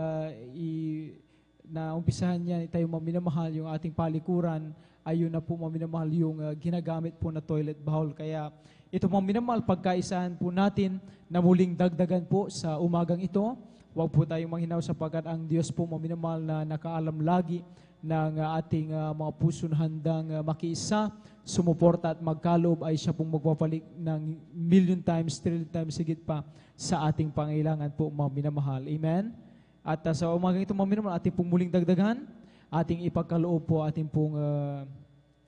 na umpisahan niya tayo mga minamahal, yung ating palikuran, ayun na po mga minamahal yung ginagamit po na toilet bowl. Kaya ito mga minamahal, pagkaisahan po natin na muling dagdagan po sa umagang ito. Huwag po tayong manghinaw, sapagkat ang Diyos po mga minamahal na nakaalam lagi ng ating mga puso na handang makiisa, sumuporta at magkaloob, ay siya pong magpapalik ng million times, trillion times higit pa sa ating pangailangan po mga minamahal. Amen? At sa umagang ito mga minamahal, ating pong muling dagdagan, ating ipagkaloob po ating pong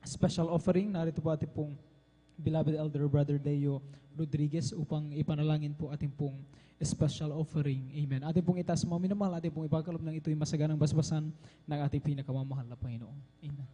special offering. Narito po ating pong beloved elder brother Deo Rodriguez upang ipanalangin po ating pong special offering. Amen. Ating pong itaas mga minamahal, ating pong ipagkaloob ng ito'y masaganang basbasan ng ating pinakamamahal na Panginoon. Amen.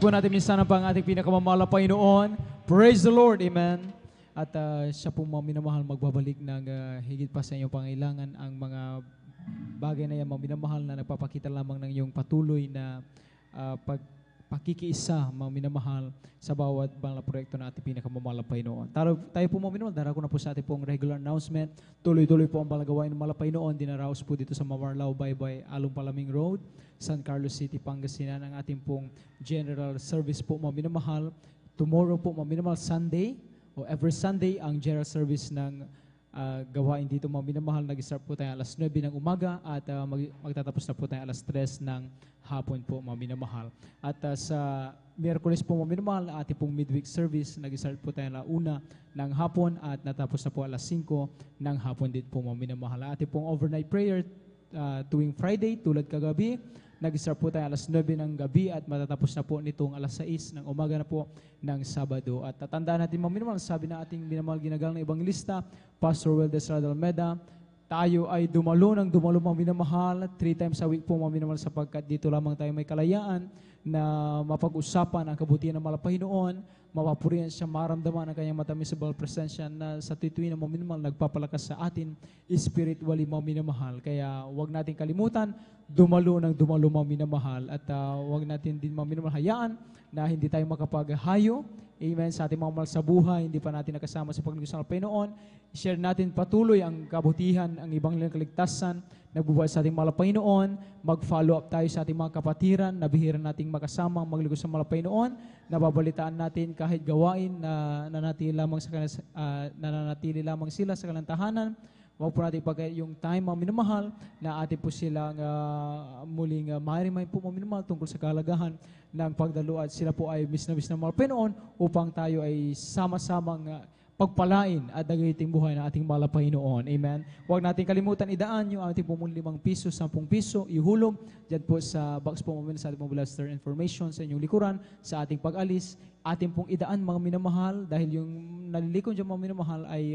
po natin minsan ang ating pinakamamahal na Panginoon. Praise the Lord, amen. At siya po mga minamahal magbabalik ng higit pa sa inyong pangailangan ang mga bagay na yan, mga minamahal na nagpapakita lamang ng iyong patuloy na pakikiisa, mga minamahal, sa bawat banal na proyekto na ating pinakamamahal na Panginoon. Tayo po mga minamahal, darako na po sa ating pong regular announcement. Tuloy-tuloy po ang balagawain ng mga Panginoon. Dinaraos po dito sa Mamarlao, Baybay, Along Palaming Road, San Carlos City, Pangasinan, ang ating pong general service po mga minamahal. Tomorrow po mga minamahal, Sunday, o every Sunday, ang general service ng gawain dito mga minamahal. Nag-start po tayo alas 9 ng umaga at magtatapos na po tayo alas 3 ng hapon po mga minamahal. At sa Miyerkules po mga minamahal, ating pong midweek service, nag-start po tayo na una ng hapon at natapos na po alas 5 ng hapon din po mga minamahal. Ating pong overnight prayer tuwing Friday, tulad kagabi, nag-start po tayo alas 9 ng gabi at matatapos na po nitong alas 6 ng umaga na po ng Sabado. At tatandaan natin mga minamahal, sabi na ating minamahal ginagalang na ebangelista, Pastor Weldes Radalmeda, tayo ay dumalo mga minamahal 3 times a week po mga minamahal, sapagkat dito lamang tayo may kalayaan na mapag-usapan ang kabutihan ng Panginoon, mapapurihan siya, maramdaman ang kanyang matamis-sabal presensya na sa tuwing na mga minamahal nagpapalakas sa atin spiritually mga minamahal. Kaya huwag natin kalimutan, dumalo mga minamahal, at huwag natin din mga minamahal hayaan na hindi tayo makapaghayo, amen, sa ating mga mahal sa buhay, hindi pa natin nakasama sa paglingkod sa Panginoon. I-share natin patuloy ang kabutihan, ang ibang kaligtasan, nagbubuhay sa ating mahal na Panginoon. Mag-follow up tayo sa ating mga kapatiran, nabihira nating makasama ang maglingkod sa mahal na Panginoon. Nababalitaan natin kahit gawain na nananatili lamang sila sa kanilang tahanan. Huwag po natin ipagkait yung time mga minamahal na atin po silang muling ma-remind po mga minamahal tungkol sa kahalagahan ng pagdalo, at sila po ay miss na mahal Panginoon upang tayo ay sama-samang pagpalain at nagayiting buhay ng ating mahal na Panginoon. Amen. Huwag natin kalimutan idaan yung ating po 5 piso, 10 piso, ihulog dyan po sa box po mga sa ating mga blaster information sa inyong likuran sa ating pag-alis. Ating pong idaan mga minamahal dahil yung nalilikon dyan mga minamahal ay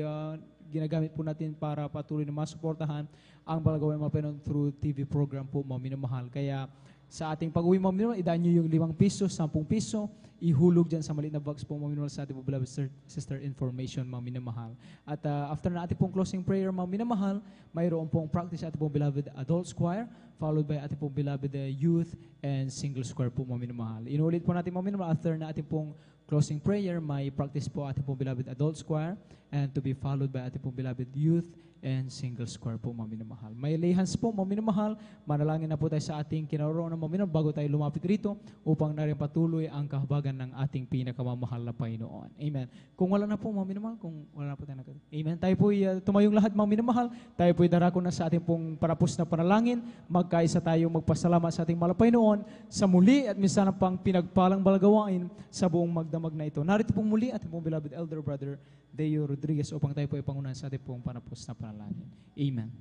ginagamit po natin para patuloy na masuportahan ang balagawa ng mga Panginoon through TV program po mga minamahal. Kaya sa ating pag-uwi mga minamahal, idaan nyo yung 5 piso, 10 piso, ihulog dyan sa maliit na box po mga minamahal sa ating beloved sister information mga minamahal. At after na ating pong closing prayer mga minamahal, mayroon pong practice ating pong beloved adult choir, followed by ating pong beloved youth and single choir po mga minamahal. Inulit po natin mga minamahal, after na ating pong closing prayer, may practice po ating pong beloved adult choir and to be followed by ating pong beloved youth and single choir po mga minamahal. May lay hands po mga minamahal, manalangin na po tayo sa ating kinaroroonan ng mga minamahal bago tayo lumapit rito upang narin patuloy ang kahabagan ng ating pinakamamahal na Panginoon. Amen. Kung wala na po mga minamahal, kung wala na po tayo Amen. Tayo po tumayong lahat mga minamahal, tayo po darako na sa ating pong parapos na panalangin, magkaisa tayong magpasalamat sa ating mahal na Panginoon sa muli at minsan pang pinagpalang balagawain sa buong magdamag na ito. Narito pong muli ating pong beloved elder brother Deo Rodriguez upang tayo po ipangunahan sa ating pong panapos na panalangin. Amen.